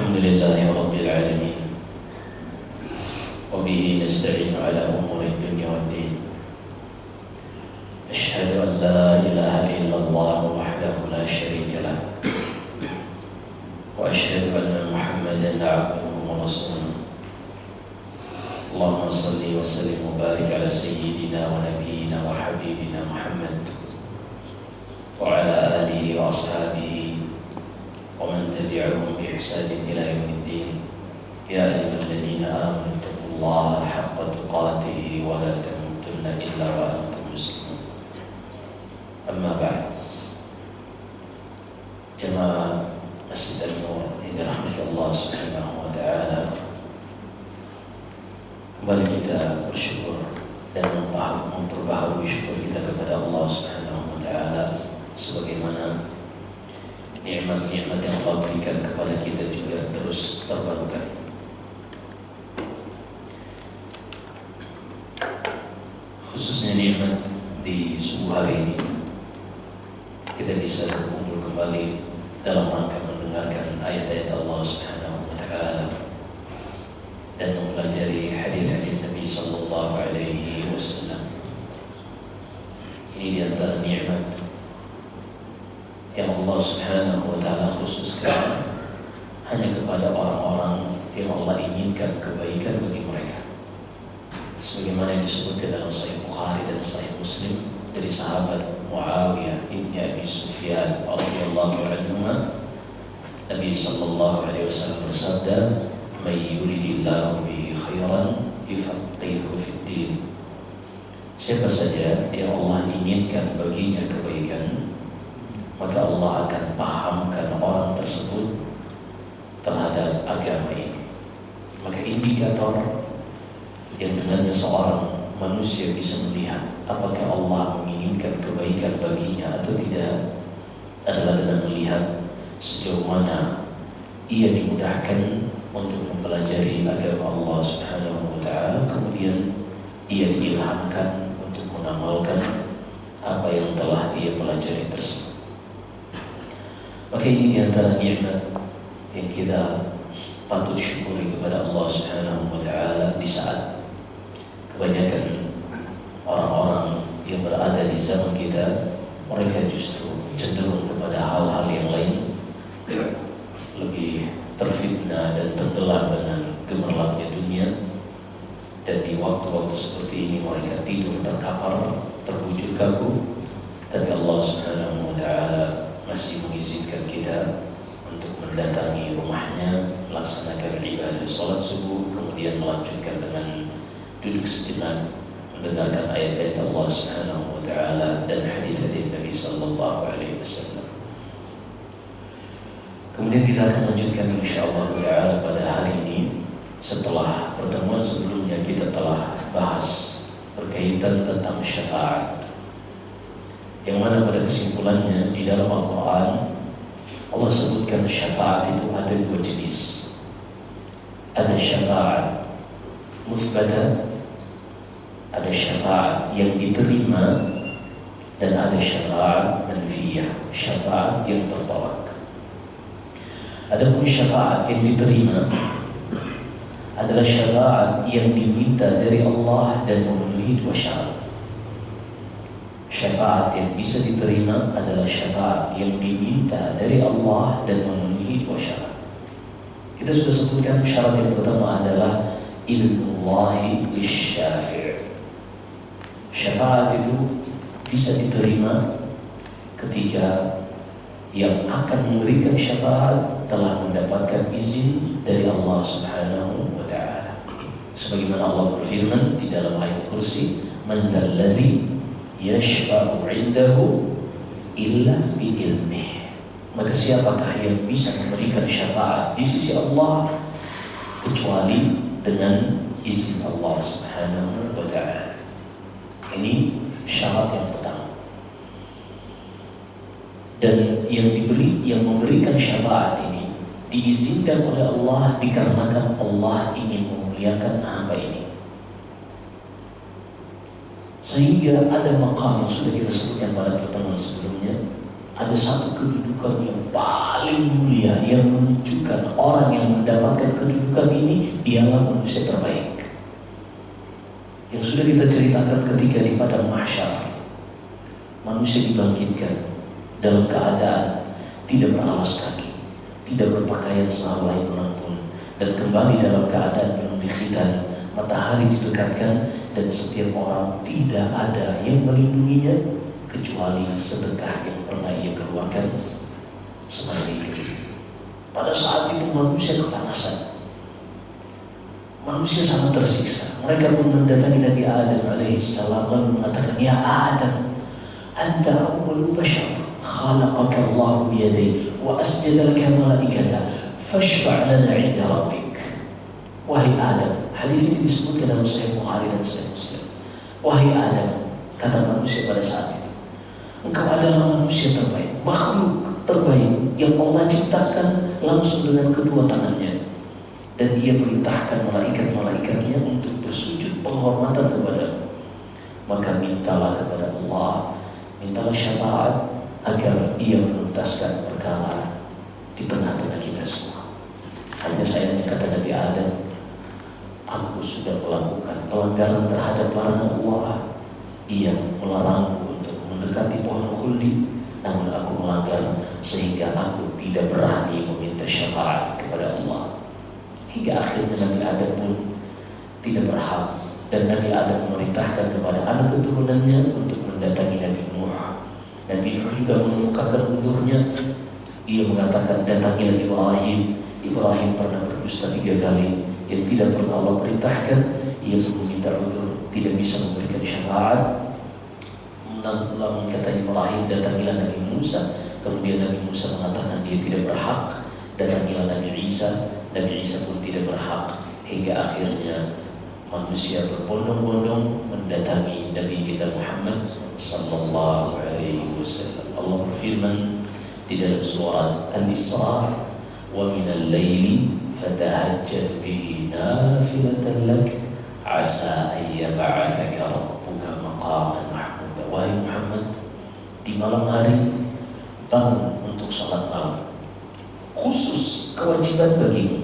الحمد لله رب العالمين وبه نستعين على أمور الدنيا والدين. أشهد أن لا إله إلا الله وحده لا شريك له وأشهد أن محمدا عبده ورسوله. اللهم صل وسلم وبارك على سيدنا ونبينا وحبيبنا محمد وعلى آله وأصحابه ومن تبعهم بإحسان إلى يوم الدين. يا أيها الذين آمنوا اتقوا الله حق تقاته ولا تموتن إلا وأنتم مسلمون. أما بعد، jemaah Masjid An-Nur yang dirahmati Allah Subhanahu wa taala, kembali kita bersyukur dan memperbaharui syukur kita kepada Allah Subhanahu wa taala sebagaimana nikmat-nikmat yang Allah berikan kepada kita juga terus terbarukan. Khususnya nikmat di subuh hari ini kita bisa berkumpul kembali dalam rangka mendengarkan ayat-ayat Allah Subhanahu wa taala dan mempelajari hadis-hadis Nabi sallallahu alaihi wasallam. Ini di antara nikmat yang Allah Subhanahu wa taala khususkan hanya kepada orang-orang yang Allah inginkan kebaikan bagi mereka. Sebagaimana yang disebutkan dalam Sahih Bukhari dan Sahih Muslim dari sahabat Muawiyah ibn Abi Sufyan radhiyallahu anhu, Nabi sallallahu alaihi wasallam bersabda, "May yuridillahu bihi khairan yufaqihuhu fid din." Siapa saja yang Allah inginkan baginya kebaikan, maka Allah akan pahamkan orang tersebut terhadap agama ini. Maka indikator yang dengannya seorang manusia bisa melihat apakah Allah menginginkan kebaikan baginya atau tidak adalah dengan melihat sejauh mana ia dimudahkan untuk mempelajari agama Allah Subhanahu wa taala, kemudian ia diilhamkan untuk mengamalkan apa yang telah ia pelajari tersebut. Maka ini diantara nikmat yang kita patut syukuri kepada Allah Subhanahu wa taala di saat kebanyakan orang-orang yang berada di zaman kita, mereka justru cenderung kepada hal-hal yang lain, lebih terfitnah dan tenggelam dengan gemerlapnya dunia, dan di waktu-waktu seperti ini mereka tidur terkapar, terbujur kaku. Tapi Allah Subhanahu wa taala masih mengizinkan kita untuk mendatangi rumahnya, melaksanakan ibadah salat subuh, kemudian melanjutkan dengan duduk sejenak mendengarkan ayat-ayat Allah Subhanahu wa taala dan hadis-hadis Nabi sallallahu alaihi wasallam. Kemudian kita akan lanjutkan insyaallah taala pada hari ini setelah pertemuan sebelumnya kita telah bahas berkaitan tentang syafaat, yang mana pada kesimpulannya di dalam Al-Quran Allah sebutkan syafaat itu ada dua jenis. Ada syafaat musbata, ada syafaat yang diterima, dan ada syafaat manfiyah, syafaat yang tertolak. Adapun syafaat yang diterima adalah syafaat yang diminta dari Allah dan memenuhi dua syarat. Syafaat yang bisa diterima adalah syafaat yang diminta dari Allah dan memenuhi dua syarat. Kita sudah sebutkan syarat yang pertama adalah idzullahi lisyafi'. Syafaat itu bisa diterima ketika yang akan memberikan syafaat telah mendapatkan izin dari Allah Subhanahu wa taala. Sebagaimana Allah berfirman di dalam ayat kursi, "Man dzalladzi yashfa'u 'indahu illa bi'idnih." Maka siapakah yang bisa memberikan syafaat di sisi Allah kecuali dengan izin Allah Subhanahu wa taala. Ini syarat yang pertama. Dan yang memberikan syafaat ini diizinkan oleh Allah dikarenakan Allah ingin memuliakan hamba ini. Sehingga ada maqam yang sudah kita sebutkan pada pertemuan sebelumnya, ada satu kedudukan yang paling mulia yang menunjukkan orang yang mendapatkan kedudukan ini dialah manusia terbaik. Yang sudah kita ceritakan ketika di padang mahsyar, manusia dibangkitkan dalam keadaan tidak beralas kaki, tidak berpakaian selama bulan pun, dan kembali dalam keadaan belum dikhitan. Matahari didekatkan dan setiap orang tidak ada yang melindunginya kecuali sedekah yang pernah ia keluarkan semasa hidup. Pada saat itu manusia kepanasan, manusia sangat tersiksa. Mereka pun mendatangi Nabi Adam alaihissalam lalu mengatakan, "Ya Adam, anta awwalu bashar khalaqaka Allah biyadayhi wa asjada laka malaikata fashfa' lana 'inda rabbik." Wahai Adam, hadis ini disebutkan dalam Sahih Bukhari dan Sahih Muslim. Wahai Adam, kata manusia pada saat itu, engkau adalah manusia terbaik, makhluk terbaik yang Allah ciptakan langsung dengan kedua tangannya. Dan ia perintahkan malaikat-malaikatnya untuk bersujud penghormatan kepadamu. Maka mintalah kepada Allah, mintalah syafaat agar ia menuntaskan perkara di tengah-tengah kita semua. Hanya sayangnya kata Nabi Adam, aku sudah melakukan pelanggaran terhadap larangan Allah. Ia melarangku untuk mendekati pohon khuldi, namun aku melanggar sehingga aku tidak berani meminta syafaat kepada Allah. Hingga akhirnya Nabi Adam pun tidak berhak, dan Nabi Adam memerintahkan kepada anak keturunannya untuk mendatangi Nabi Nuh. Nabi Nuh juga mengemukakan uzurnya. Ia mengatakan, datangilah Ibrahim. Ibrahim pernah berdusta 3 kali yang tidak pernah Allah perintahkan. Ia pun meminta uzur, tidak bisa memberikan syafaat. Namun kata Ibrahim, datangilah Nabi Musa. Kemudian Nabi Musa mengatakan dia tidak berhak. Datangilah Nabi Isa. Nabi Isa pun tidak berhak. Hingga akhirnya manusia berbondong-bondong mendatangi Nabi kita Muhammad sallallahu alaihi wasallam. Allah berfirman di dalam surat Al-Isra, wa minal laili fatahajjad bihi nafilatan lak asa an yab'atsaka rabbuka maqaman mahmuda. Wahai Muhammad, di malam hari bangun untuk salat malam, khusus kewajiban bagimu.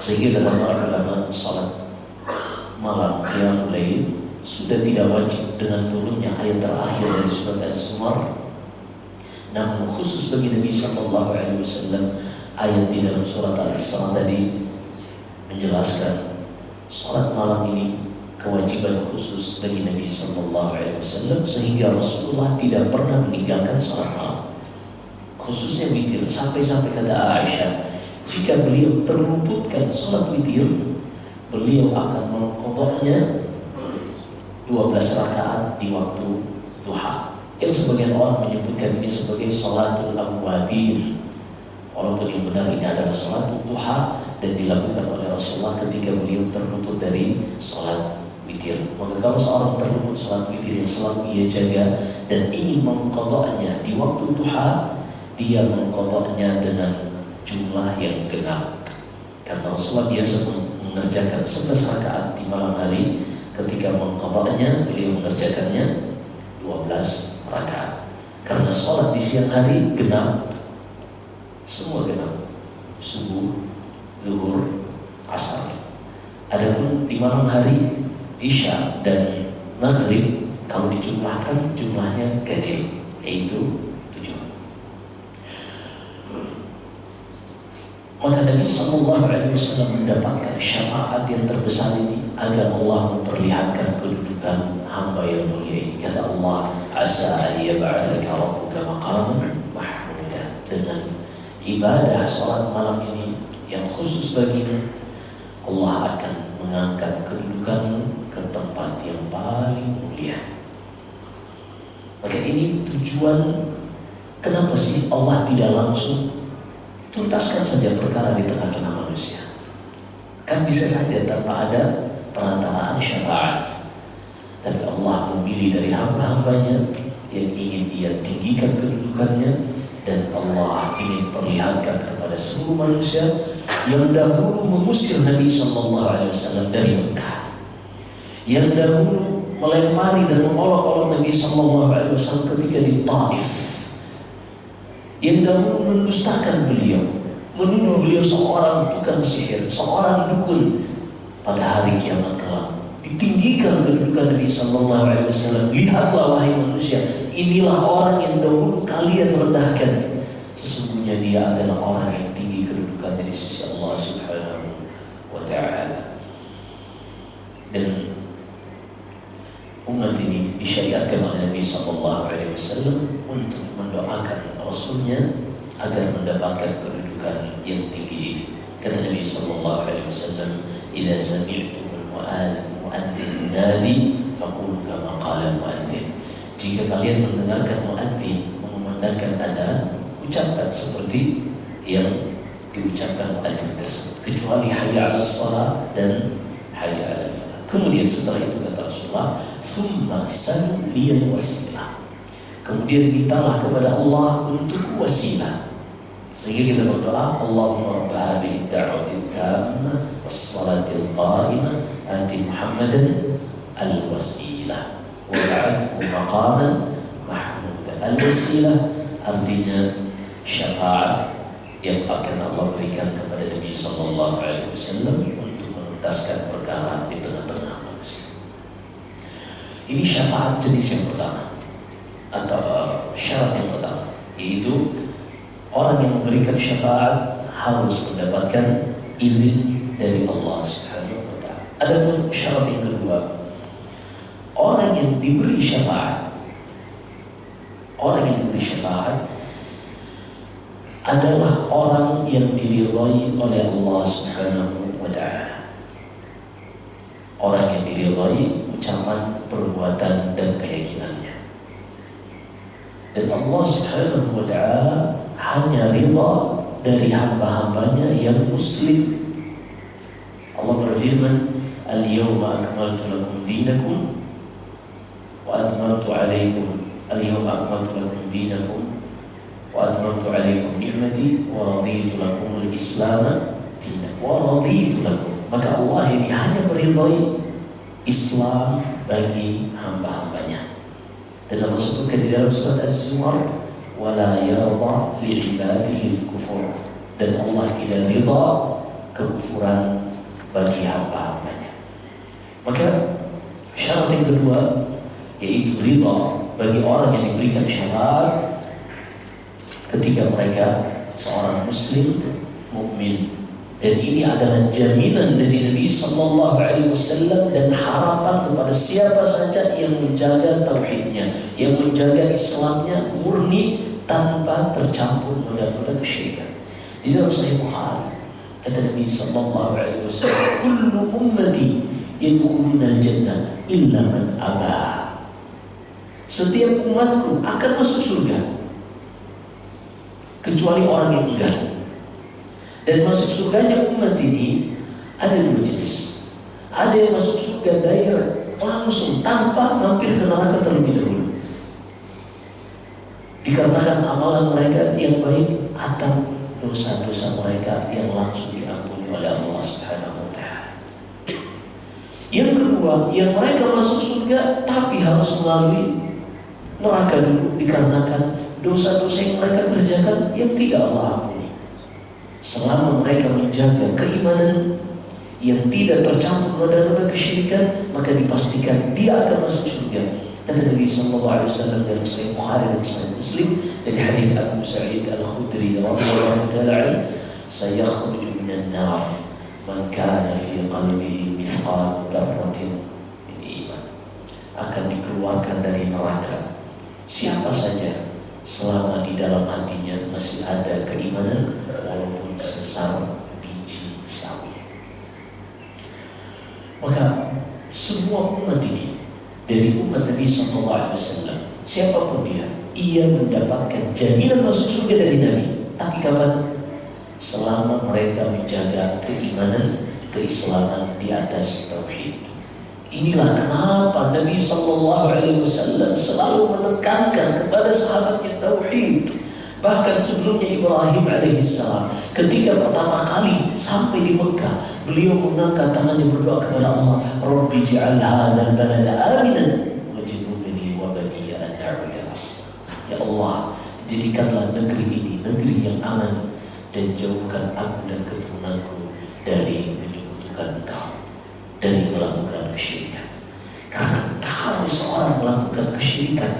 Sehingga kata para ulama, salat malam qiyamul lail sudah tidak wajib dengan turunnya ayat terakhir dari surat Az-Zumar. Namun khusus bagi Nabi sallallahu alaihi wasallam, ayat di dalam surat Al-Isra tadi menjelaskan salat malam ini kewajiban khusus bagi Nabi sallallahu alaihi wasallam, sehingga Rasulullah tidak pernah meninggalkan salat malam, khususnya witir. Sampai-sampai kata Aisyah, jika beliau terluputkan salat witir, beliau akan mengqadha'nya 12 rakaat di waktu duha, yang sebagian orang menyebutkan ini sebagai salatul awwabin. Walaupun yang benar ini adalah salatul duha dan dilakukan oleh Rasulullah ketika beliau terluput dari salat witir. Maka kalau seorang terluput salat witir yang selalu ia jaga dan ingin mengqadha'nya di waktu duha, dia mengqadha'nya dengan jumlah yang genap. Karena Rasulullah biasa mengerjakan 11 rakaat di malam hari. Ketika mengqadha'nya, beliau mengerjakannya 12 rakaat. Karena sholat di siang hari genap, semua genap, subuh, zuhur, asar. Adapun di malam hari, isya dan maghrib, kalau dijumlahkan jumlahnya kecil, yaitu 7. Maka Nabi sallallahu alaihi wasallam mendapatkan syafaat yang terbesar ini agar Allah memperlihatkan kedudukan hamba yang mulia ini. Kata Allah, asa an yab'atsaka rabbuka maqaman mahmuda. Dengan ibadah salat malam ini yang khusus bagimu, Allah akan mengangkat kedudukanmu ke tempat yang paling mulia. Maka ini tujuan kenapa sih Allah tidak langsung tuntaskan saja perkara di tengah-tengah manusia. Kan bisa saja tanpa ada perantaraan syafaat. Tapi Allah memilih dari hamba-hambanya yang ingin ia tinggikan kedudukannya, dan Allah ingin perlihatkan kepada seluruh manusia yang dahulu mengusir Nabi SAW dari Mekah, yang dahulu melempari dan mengolok-olok Nabi SAW ketika di Taif, yang dahulu mendustakan beliau, menuduh beliau seorang tukang sihir, seorang dukun. Pada hari kiamat kelak ditinggikan kedudukan Nabi Sallallahu Alaihi Wasallam. Lihatlah wahai manusia, inilah orang yang dahulu kalian rendahkan. Sesungguhnya dia adalah orang yang tinggi kedudukannya di sisi Allah Subhanahu wa Ta'ala. Dan umat ini disyariatkan oleh Nabi Sallallahu Alaihi Wasallam untuk mendoakan Rasulnya agar mendapatkan kedudukan yang tinggi ini. Kata Nabi Sallallahu Alaihi Wasallam, "Idza sami'tumul mu'adzin yunadi faqulu kama qala al-mu'adzin." Jika kalian mendengarkan mu'adzin mengumandangkan adzan, ucapkan seperti yang diucapkan mu'adzin tersebut, kecuali hayya 'alas shalah dan hayya 'alal falah. Kemudian setelah itu kata Rasulullah, "Tsumma sal liyal wasilah." Kemudian mintalah kepada Allah untuk wasilah. Sehingga kita berdoa, Allahumma rabb hadhihi ad-da'wati at-tammah was-salatil qa'imah ati Muhammadan al-wasilah wa ba'athhu maqaman mahmudan. Al-wasilah artinya syafaat yang akan Allah berikan kepada Nabi Sallallahu Alaihi Wasallam untuk menuntaskan perkara di tengah-tengah manusia. Ini syafaat jenis yang pertama atau syarat yang pertama, yaitu orang yang memberikan syafaat harus mendapatkan izin dari Allah Subhanahu wa Ta'ala. Adapun syarat yang kedua, orang yang diberi syafaat adalah orang yang diridhai oleh Allah Subhanahu wa Ta'ala. Orang yang diridhai ucapan, perbuatan, dan keyakinannya. Dan Allah Subhanahu wa Ta'ala hanya ridha dari hamba-hambanya yang muslim. Allah berfirman, "Al-yawma akmaltu lakum dinakum wa atmamtu alaykum al-yawma akmaltu lakum dinakum wa atmamtu alaykum ni'mati wa raditu lakum al-islam dinan wa raditu lakum." Maka Allah ini hanya meridhai Islam bagi hamba-hambanya. Dan Allah sebutkan di dalam surat Az-Zumar, wala yarda li'ibadihi al-kufur, dan Allah tidak ridha kekufuran bagi hamba-hambanya. Maka syarat yang kedua, yaitu ridha bagi orang yang diberikan syafaat ketika mereka seorang muslim mukmin. Dan ini adalah jaminan dari Nabi Sallallahu Alaihi Wasallam dan harapan kepada siapa saja yang menjaga tauhidnya, yang menjaga Islamnya murni tanpa tercampur noda-noda kesyirikan. Di dalam Sahih Bukhari kata Nabi Sallallahu Alaihi Wasallam, "Kullu ummati yadkhuluna al-jannah illa man aba." Setiap umatku akan masuk surga kecuali orang yang enggan. Dan masuk surganya umat ini ada dua jenis. Ada yang masuk surga direct, langsung tanpa mampir ke neraka terlebih dahulu, dikarenakan amalan mereka yang baik atau dosa-dosa mereka yang langsung diampuni oleh Allah Subhanahu wa Ta'ala. Yang kedua, yang mereka masuk surga tapi harus melalui neraka dulu dikarenakan dosa-dosa yang mereka kerjakan yang tidak Allah ampuni. Selama mereka menjaga keimanan yang tidak tercampur noda-noda kesyirikan, maka dipastikan dia akan masuk surga. Kata Nabi Sallallahu Alaihi Wasallam dalam Sahih Bukhari dan Sahih Muslim dari hadis Abu Sa'id Al-Khudri radhiyallahu ta'ala, "Sayakhruju minan nar man kana fi qalbihi mithqal dzarratin min iman." Akan dikeluarkan dari neraka siapa saja selama di dalam hatinya masih ada keimanan walaupun sebesar biji sawi. Maka semua umat ini dari umat Nabi Sallallahu Alaihi Wasallam, siapapun dia, ia mendapatkan jaminan masuk surga dari Nabi. Tapi kapan? Selama mereka menjaga keimanan, keislaman di atas tauhid. Inilah kenapa Nabi Sallallahu Alaihi Wasallam selalu menekankan kepada sahabatnya tauhid. Bahkan sebelumnya Ibrahim alaihissalam, ketika pertama kali sampai di Mekah, beliau mengangkat tangannya berdoa kepada Allah, "Rabbi ja'al hadzal balada aminan wajnubni wa baniya an na'budal asnam." Ya Allah, jadikanlah negeri ini negeri yang aman, dan jauhkan aku dan keturunanku dari menyekutukan Engkau, dari melakukan kesyirikan. Karena kalau seorang melakukan kesyirikan,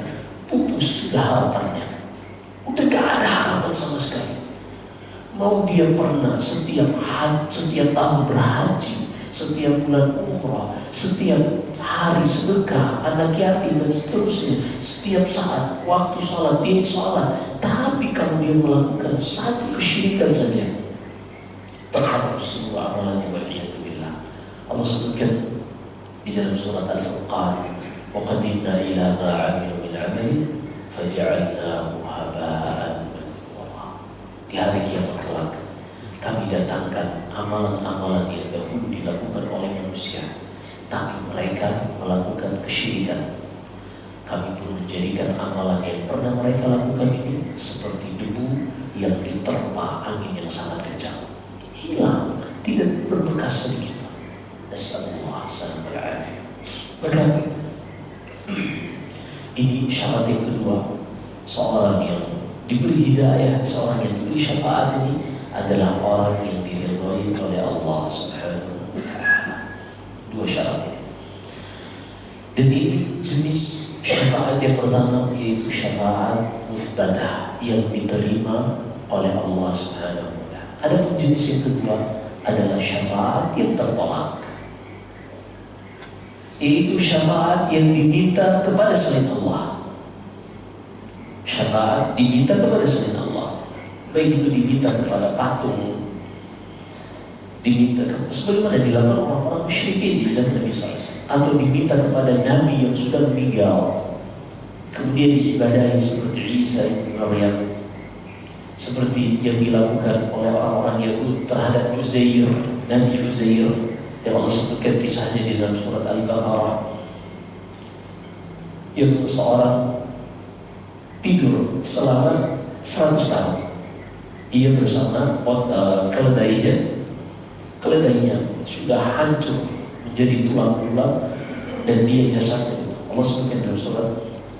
pupus sudah harapannya, udah gak ada harapan sama sekali. Mau dia pernah setiap tahun berhaji, setiap bulan umrah, setiap hari sedekah, anak yatim dan seterusnya, setiap saat waktu sholat dia sholat, tapi kalau dia melakukan satu kesyirikan saja, terhapus semua amalannya. Waliyatubillah. Allah sebutkan di dalam surat Al-Furqan, wa qadimna ila ma 'amilu min 'amalin faja'alnahu haba'an mansura. Di hari kiamat kelak kami datangkan amalan-amalan yang dahulu dilakukan oleh manusia, tapi mereka melakukan kesyirikan. Kami pun menjadikan amalan yang pernah mereka lakukan ini seperti debu yang diterpa angin yang sangat kencang, hilang, tidak berbekas sedikit. Nasallallahu alaihi wasallam. Maka ini syarat yang kedua, seorang yang diberi hidayah, seorang yang diberi syafaat ini adalah orang yang diridhai oleh Allah Subhanahu wa ta'ala. Dua syarat ini. Dan ini jenis syafaat yang pertama, yaitu syafaat muthbatah yang diterima oleh Allah Subhanahu wa ta'ala. Adapun jenis yang kedua adalah syafaat yang tertolak, yaitu syafaat yang diminta kepada selain Allah. Syafaat diminta kepada selain Allah, baik itu diminta kepada patung, diminta sebagaimana dilakukan orang-orang musyrikin di zaman Nabi SAW, atau diminta kepada Nabi yang sudah meninggal kemudian diibadahi seperti Isa ibn Maryam, seperti yang dilakukan oleh orang-orang Yahudi terhadap Uzair, Nabi Uzair yang Allah sebutkan kisahnya di dalam surat Al-Baqarah, yang seorang tidur selama 100 tahun. Ia bersama keledainya sudah hancur menjadi tulang-tulang, dan dia jasadnya. Allah sebutkan dalam surat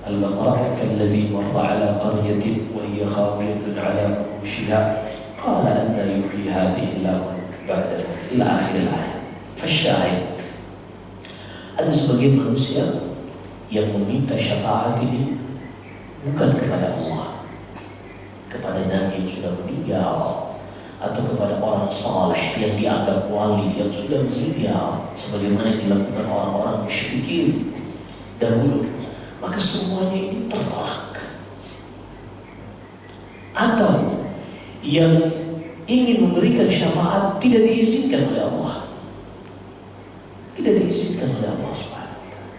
Al-Baqarah, kalladzi marra ala qaryatin wa hiya khawiyatun ala urushiha qala anna yuhyi hadhihi Allahu ba'da ila akhir ayat. Fasyahid, ada sebagian manusia yang meminta syafaat ini bukan kepada Allah, kepada Nabi yang sudah meninggal, atau kepada orang saleh yang dianggap wali yang sudah meninggal, sebagaimana dilakukan orang-orang musyrikin dahulu. Maka semuanya ini tertolak. Atau yang ingin memberikan syafaat tidak diizinkan oleh Allah, tidak diizinkan oleh Allah Subhanahu wa ta'ala.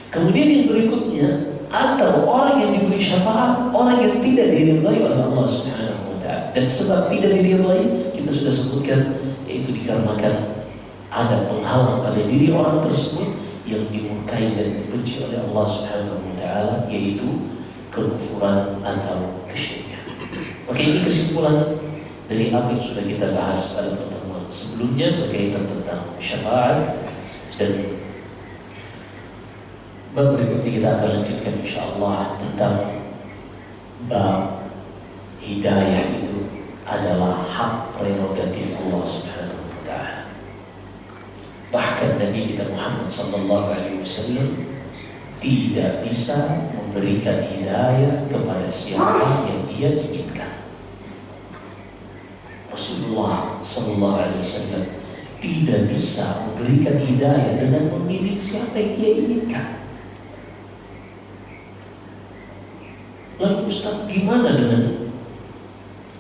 Kemudian yang berikutnya, atau orang yang diberi syafaat, orang yang tidak diridhai oleh Allah Subhanahu wa ta'ala. Dan sebab tidak diridhai kita sudah sebutkan, yaitu dikarenakan ada penghalang pada diri orang tersebut yang dimurkai dan dibenci oleh Allah Subhanahu wa ta'ala, yaitu kekufuran atau kesyirikan. Maka ini kesimpulan dari apa yang sudah kita bahas pada pertemuan sebelumnya berkaitan tentang syafaat. Dan bab berikutnya kita akan lanjutkan insyaallah tentang bab hidayah itu adalah hak prerogatif Allah Subhanahu wa ta'ala. Bahkan Nabi kita Muhammad sallallahu alaihi wasallam tidak bisa memberikan hidayah kepada siapa yang dia inginkan. Rasulullah sallallahu alaihi wasallam tidak bisa memberikan hidayah dengan memilih siapa yang dia inginkan. Lalu Ustaz, gimana dengan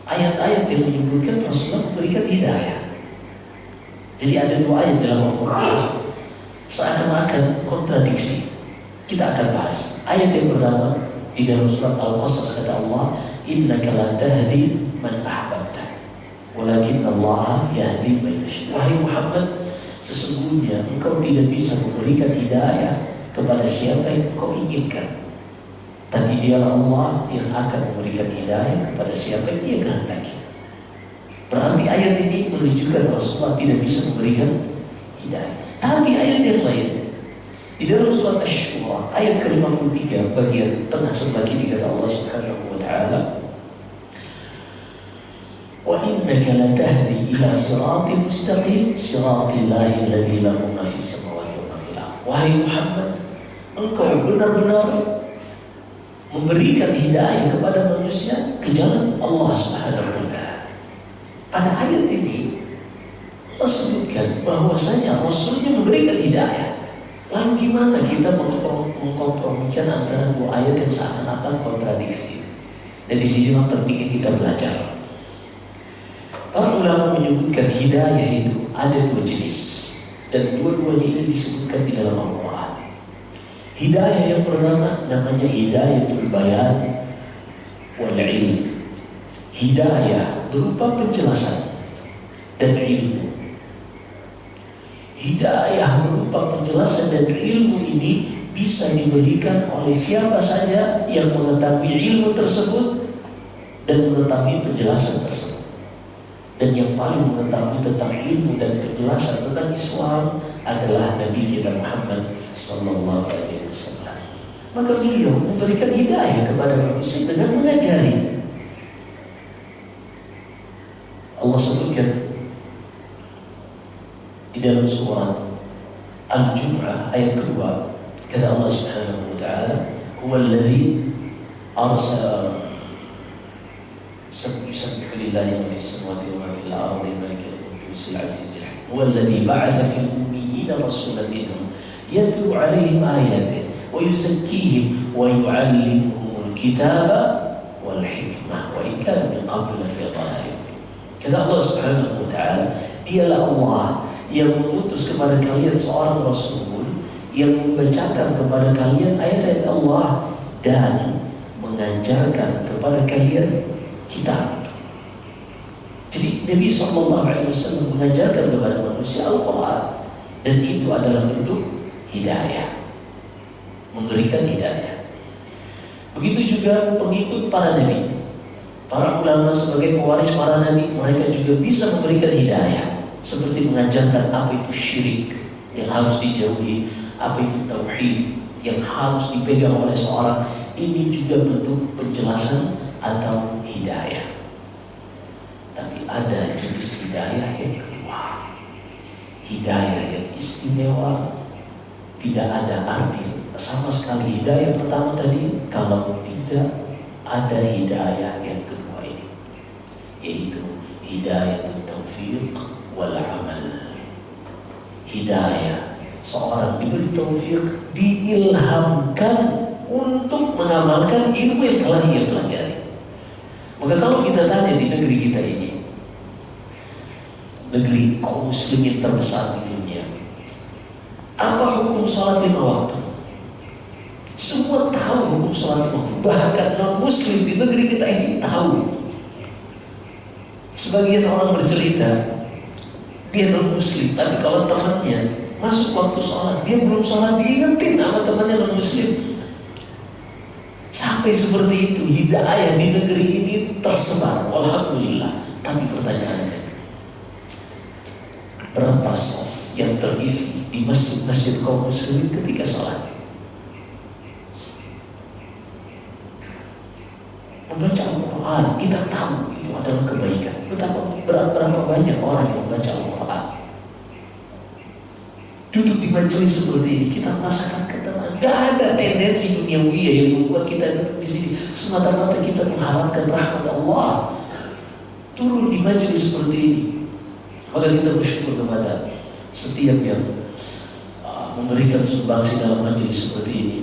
ayat-ayat yang menyebutkan Rasulullah memberikan hidayah? Jadi ada dua ayat dalam Al-Quran seakan-akan kontradiksi. Kita akan bahas ayat yang pertama di dalam surat Al-Qasas, kata Allah, innaka la tahdi man ahbabta walakin Allah yahdi man yasha. Wahai Muhammad, sesungguhnya engkau tidak bisa memberikan hidayah kepada siapa yang engkau inginkan, tapi dialah Allah yang akan memberikan hidayah kepada siapa yang dia kehendaki. Berarti ayat ini menunjukkan Rasulullah tidak bisa memberikan hidayah. Tapi ayat yang lain di dalam surat Asy-Syura ayat ke-53 bagian tengah sebelah kiri, kata Allah Subhanahu wa ta'ala, Wa innaka latahdi ila siratin mustaqim, siratillahi alladzi lahu ma fis samawati wa ma fil ardh. Wahai Muhammad, engkau benar-benar memberikan hidayah kepada manusia ke jalan Allah Subhanahu wa taala. Pada ayat ini Allah sebutkan bahwasanya Rasulnya memberikan hidayah. Lalu gimana kita mengkompromikan antara dua ayat yang seakan-akan kontradiksi? Dan di sinilah pentingnya kita belajar. Para ulama menyebutkan hidayah itu ada dua jenis, dan dua-duanya ini disebutkan di dalam Al-Quran. Hidayah yang pertama namanya hidayatul bayan wal ilm. Hidayah berupa penjelasan dan ilmu. Hidayah berupa penjelasan dan ilmu ini bisa diberikan oleh siapa saja yang mengetahui ilmu tersebut dan mengetahui penjelasan tersebut. Dan yang paling mengetahui tentang ilmu dan penjelasan tentang Islam adalah Nabi kita Muhammad sallallahu alaihi wasallam. Maka beliau memberikan hidayah kepada manusia dengan mengajari. Allah sebutkan di dalam surah Al-Jumu'ah ayat kedua, kata Allah Subhanahu wa taala, "Huwallazi arsala يسبح لله ما في السماوات وما في الأرض الملك القدوس العزيز الحكيم هو الذي بعث في الأميين رسولا منهم يتلو عليهم آياته ويزكيهم ويعلمهم الكتاب والحكمة وإن كانوا من قبل لفي ضلال مبين." Kata Allah Subhanahu wa taala, dialah Allah yang mengutus kepada kalian seorang rasul yang membacakan kepada kalian ayat-ayat Allah dan mengajarkan kepada kalian kitab. Jadi Nabi SAW mengajarkan kepada manusia Al-Quran, dan itu adalah bentuk hidayah, memberikan hidayah. Begitu juga pengikut para nabi, para ulama sebagai pewaris para nabi, mereka juga bisa memberikan hidayah, seperti mengajarkan apa itu syirik yang harus dijauhi, apa itu tauhid yang harus dipegang oleh seorang. Ini juga bentuk penjelasan atau hidayah. Tapi ada jenis hidayah yang kedua, hidayah yang istimewa, tidak ada arti sama sekali hidayah pertama tadi kalau tidak ada hidayah yang kedua ini, yaitu hidayah taufiq wal amal. Hidayah seorang diberi taufik, diilhamkan untuk mengamalkan ilmu yang telah ia pelajari. Maka kalau kita tanya di negeri kita ini, negeri kaum muslimin terbesar di dunia, apa hukum sholat 5 waktu? Semua tahu hukum sholat 5 waktu. Bahkan non muslim di negeri kita ini tahu. Sebagian orang bercerita, dia non muslim, tapi kalau temannya masuk waktu sholat, dia belum sholat, diingetin sama temannya non muslim. Sampai seperti itu hidayah di negeri ini tersebar, alhamdulillah. Tapi pertanyaannya, berapa shaf yang terisi di masjid-masjid kaum muslimin ketika sholat? Membaca Al-Quran, kita tahu itu adalah kebaikan. Berapa banyak orang yang membaca Al-Quran? Duduk di majelis seperti ini, kita merasakan ketenangan. Gak ada tendensi duniawi yang membuat kita duduk di sini. Semata-mata kita mengharapkan rahmat Allah turun di majelis seperti ini. Maka kita bersyukur kepada setiap yang memberikan sumbangsi dalam majelis seperti ini,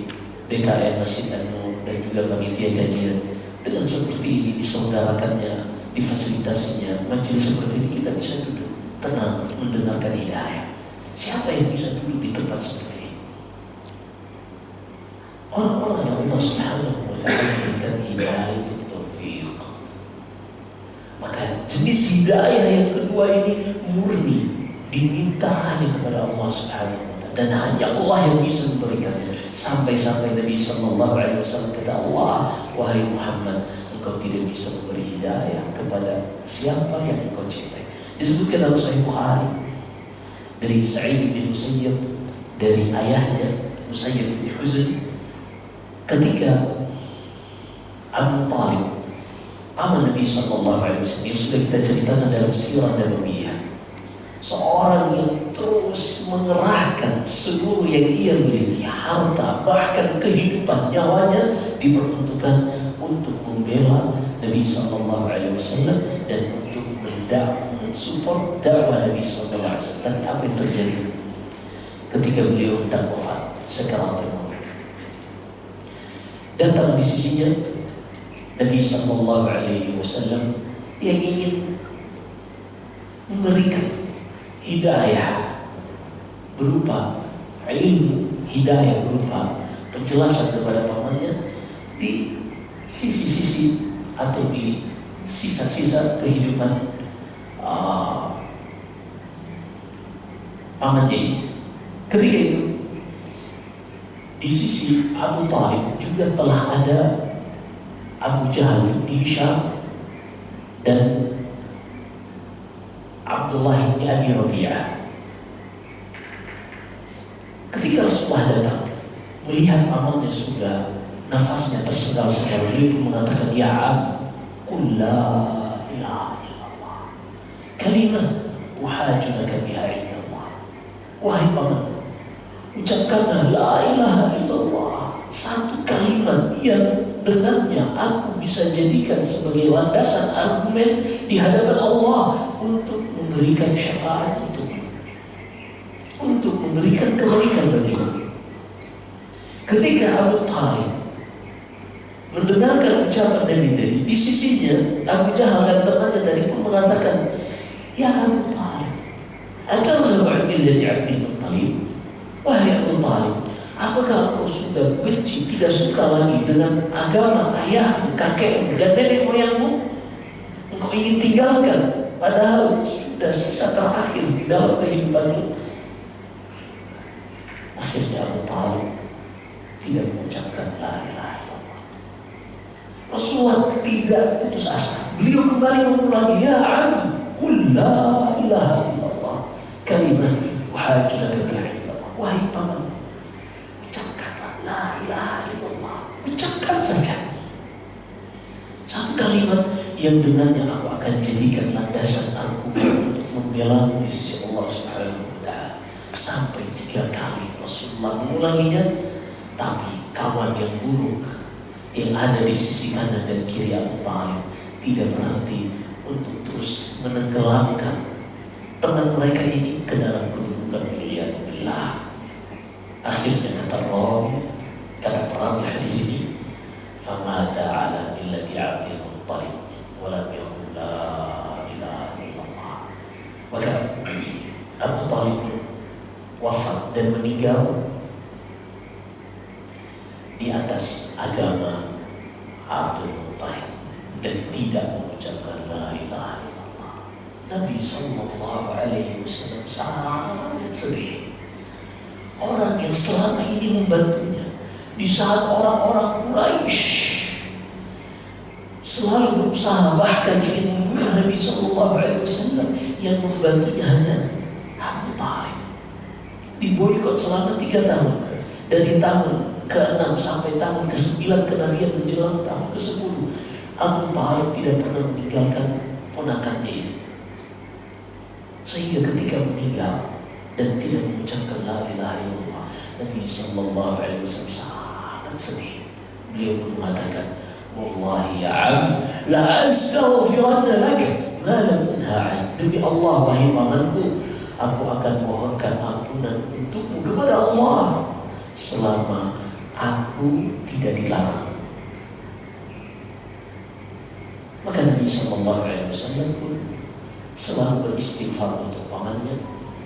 DKM Masjid An-Nur dan juga panitia kajian. Dengan seperti ini diselenggarakannya, difasilitasinya majelis seperti ini, kita bisa duduk tenang mendengarkan hidayah. Siapa yang bisa duduk di tempat seperti ini? Orang-orang yang Allah Subhanahu wa taala berikan hidayah itu taufik. Maka jenis hidayah yang kedua ini murni, diminta hanya kepada Allah Subhanahu wa taala, dan hanya Allah yang bisa memberikannya. Sampai-sampai Nabi sallallahu alaihi wasallam kata Allah, "Wahai Muhammad, engkau tidak bisa memberi hidayah kepada siapa yang engkau cintai." Disebutkan dalam Sahih Bukhari dari Sa'id bin Musayyib, dari ayahnya Musayyib bin Huzn, ketika Abu Talib paman Nabi Sallallahu Alaihi Wasallam yang sudah kita ceritakan dalam sirah Nabawiyah, seorang yang terus mengerahkan seluruh yang ia miliki, harta, bahkan kehidupan nyawanya diperuntukkan untuk membela Nabi Sallallahu Alaihi Wasallam dan untuk mensupport dakwah Nabi Sallallahu Alaihi Wasallam. Tapi apa yang terjadi ketika beliau hendak wafat, sekaratul maut? Datang di sisinya Nabi Sallallahu Alaihi Wasallam yang ingin memberikan hidayah berupa ilmu, hidayah berupa penjelasan kepada pamannya di sisi-sisi atau di sisa-sisa kehidupan pamannya ini. Ketika itu di sisi Abu Talib juga telah ada Abu Jahal bin Hisham dan Abdullah bin Abi Rabi'ah. Ketika Rasulullah datang melihat pamannya sudah nafasnya tersengal sekali, beliau pun mengatakan, ya Am, qul la ilaha illallah, kalimah uhajulaka biha indallah. Wahai pamanku, ucapkanlah la ilaha illallah, satu kalimat yang dengannya aku bisa jadikan sebagai landasan argumen di hadapan Allah untuk memberikan syafaat untukmu, untuk memberikan kebaikan bagimu. Ketika Abu Talib mendengarkan ucapan Nabi tadi, di sisinya Abu Jahal dan temannya tadi pun mengatakan, ya Abu Talib, atarghabu an millati Abdul Muttalib. Wahai Abu Talib, apakah engkau sudah benci, tidak suka lagi dengan agama ayahmu, kakekmu, dan nenek moyangmu? Engkau ingin tinggalkan, padahal sudah sisa terakhir di dalam kehidupanmu. Akhirnya Abu Talib tidak mengucapkan la ilaha illallah. Rasulullah tidak putus asa. Beliau kembali mengulangi, ya Am, qul la ilaha illallah, kalimah uhajulaka biha indallah. Wahai paman, la ilaha illallah, ucapkan saja satu kalimat yang dengannya aku akan jadikan landasan argumen untuk membela di sisi Allah Subhanahu wa Ta'ala. Sampai 3 kali Rasulullah mengulanginya, tapi kawan yang buruk yang ada di sisi kanan dan kiri Abu Talib tidak berhenti untuk terus menenggelamkan teman mereka ini ke dalam keburukan. Waliyadzubillah. Akhirnya kata perawi hadis ini, famata ala millati Abdul Muttalib wa lam yaqul la ilaha illallah. Maka Abu Talib wafat dan meninggal di atas agama Abdul Muttalib dan tidak mengucapkan la ilaha illallah. Nabi Sallallahu Alaihi Wasallam sangat sedih. Orang yang selama ini membantunya di saat orang-orang Quraisy selalu berusaha bahkan ingin membunuh Nabi Sallallahu Alaihi Wasallam, yang membantunya hanya Abu Talib. Diboikot selama 3 tahun, dari tahun ke-6 sampai tahun ke-9 kenabian menjelang tahun ke-10. Abu Talib tidak pernah meninggalkan ponakannya ini, sehingga ketika meninggal dan tidak mengucapkan la ilaha illallah, Nabi Sallallahu Alaihi Wasallam sangat sedih. Beliau pun mengatakan, wallahi ya Am, la astaghfiranna lak ma lam unha an. Demi Allah, wahai pamanku, aku akan mohonkan ampunan untukmu kepada Allah selama aku tidak dilarang. Maka Nabi Sallallahu Alaihi Wasallam pun selalu beristighfar untuk pamannya,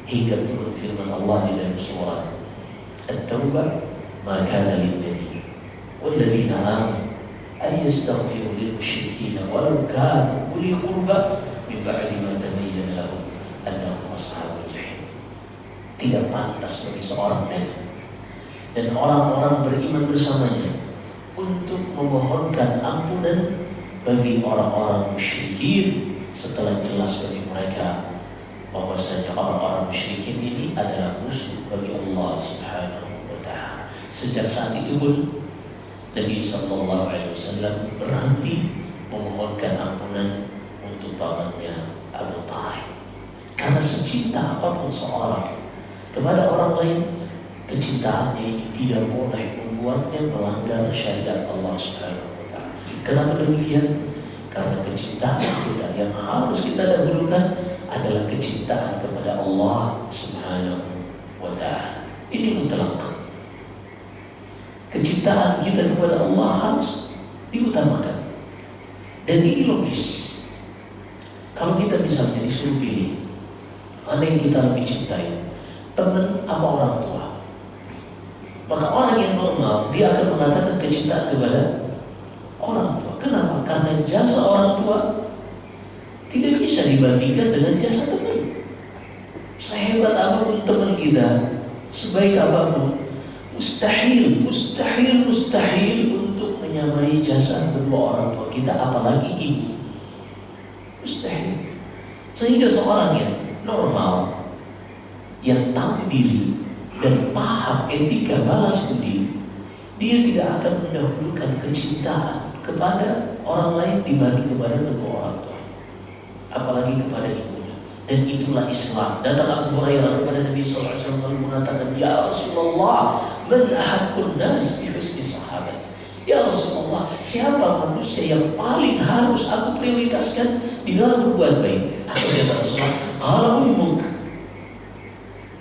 hingga turun firman Allah di dalam surah At-Taubah, ma kana lin-nabi walladzina amanu an yastaghfiru lil-musyrikeen walau kanu uli qurba min ba'di ma tabayyana lahum annahum ashabul jahim. Tidak pantas bagi seorang nabi dan orang-orang beriman bersamanya untuk memohonkan ampunan bagi orang-orang musyrikin setelah jelas bagi mereka bahwasanya orang-orang musyrikin ini adalah musuh bagi Allah Subhanahu wa Ta'ala. Sejak saat itu pun Nabi Sallallahu Alaihi Wasallam berhenti memohonkan ampunan untuk pamannya Abu Talib. Karena secinta apapun seorang kepada orang lain, kecintaannya ini tidak boleh membuatnya melanggar syariat Allah Subhanahu wa Ta'ala. Kenapa demikian? Karena kecintaan kita yang harus kita dahulukan adalah kecintaan kepada Allah Subhanahu wa Ta'ala. Ini mutlak. Kecintaan kita kepada Allah harus diutamakan. Dan ini logis. Kalau kita misalnya disuruh pilih mana yang kita lebih cintai, teman apa orang tua, maka orang yang normal dia akan mengatakan kecintaan kepada orang tua. Kenapa? Karena jasa orang tua tidak bisa dibandingkan dengan jasa teman. Sehebat apapun teman kita, sebaik apapun, mustahil untuk menyamai jasa kedua orang tua kita, apalagi ibu. Mustahil. Sehingga seorang yang normal, yang tahu diri dan paham etika balas budi, dia tidak akan mendahulukan kecintaan kepada orang lain dibanding kepada kedua orang tua, apalagi kepada ibunya. Dan itulah Islam. Datang Abu Hurairah kepada Nabi SAW mengatakan, ya Rasulullah, man ahaqqun nas bi husni sahabat. Ya Rasulullah, siapa manusia yang paling harus aku prioritaskan di dalam berbuat baik? Apa kata Rasulullah? Qala ummuk,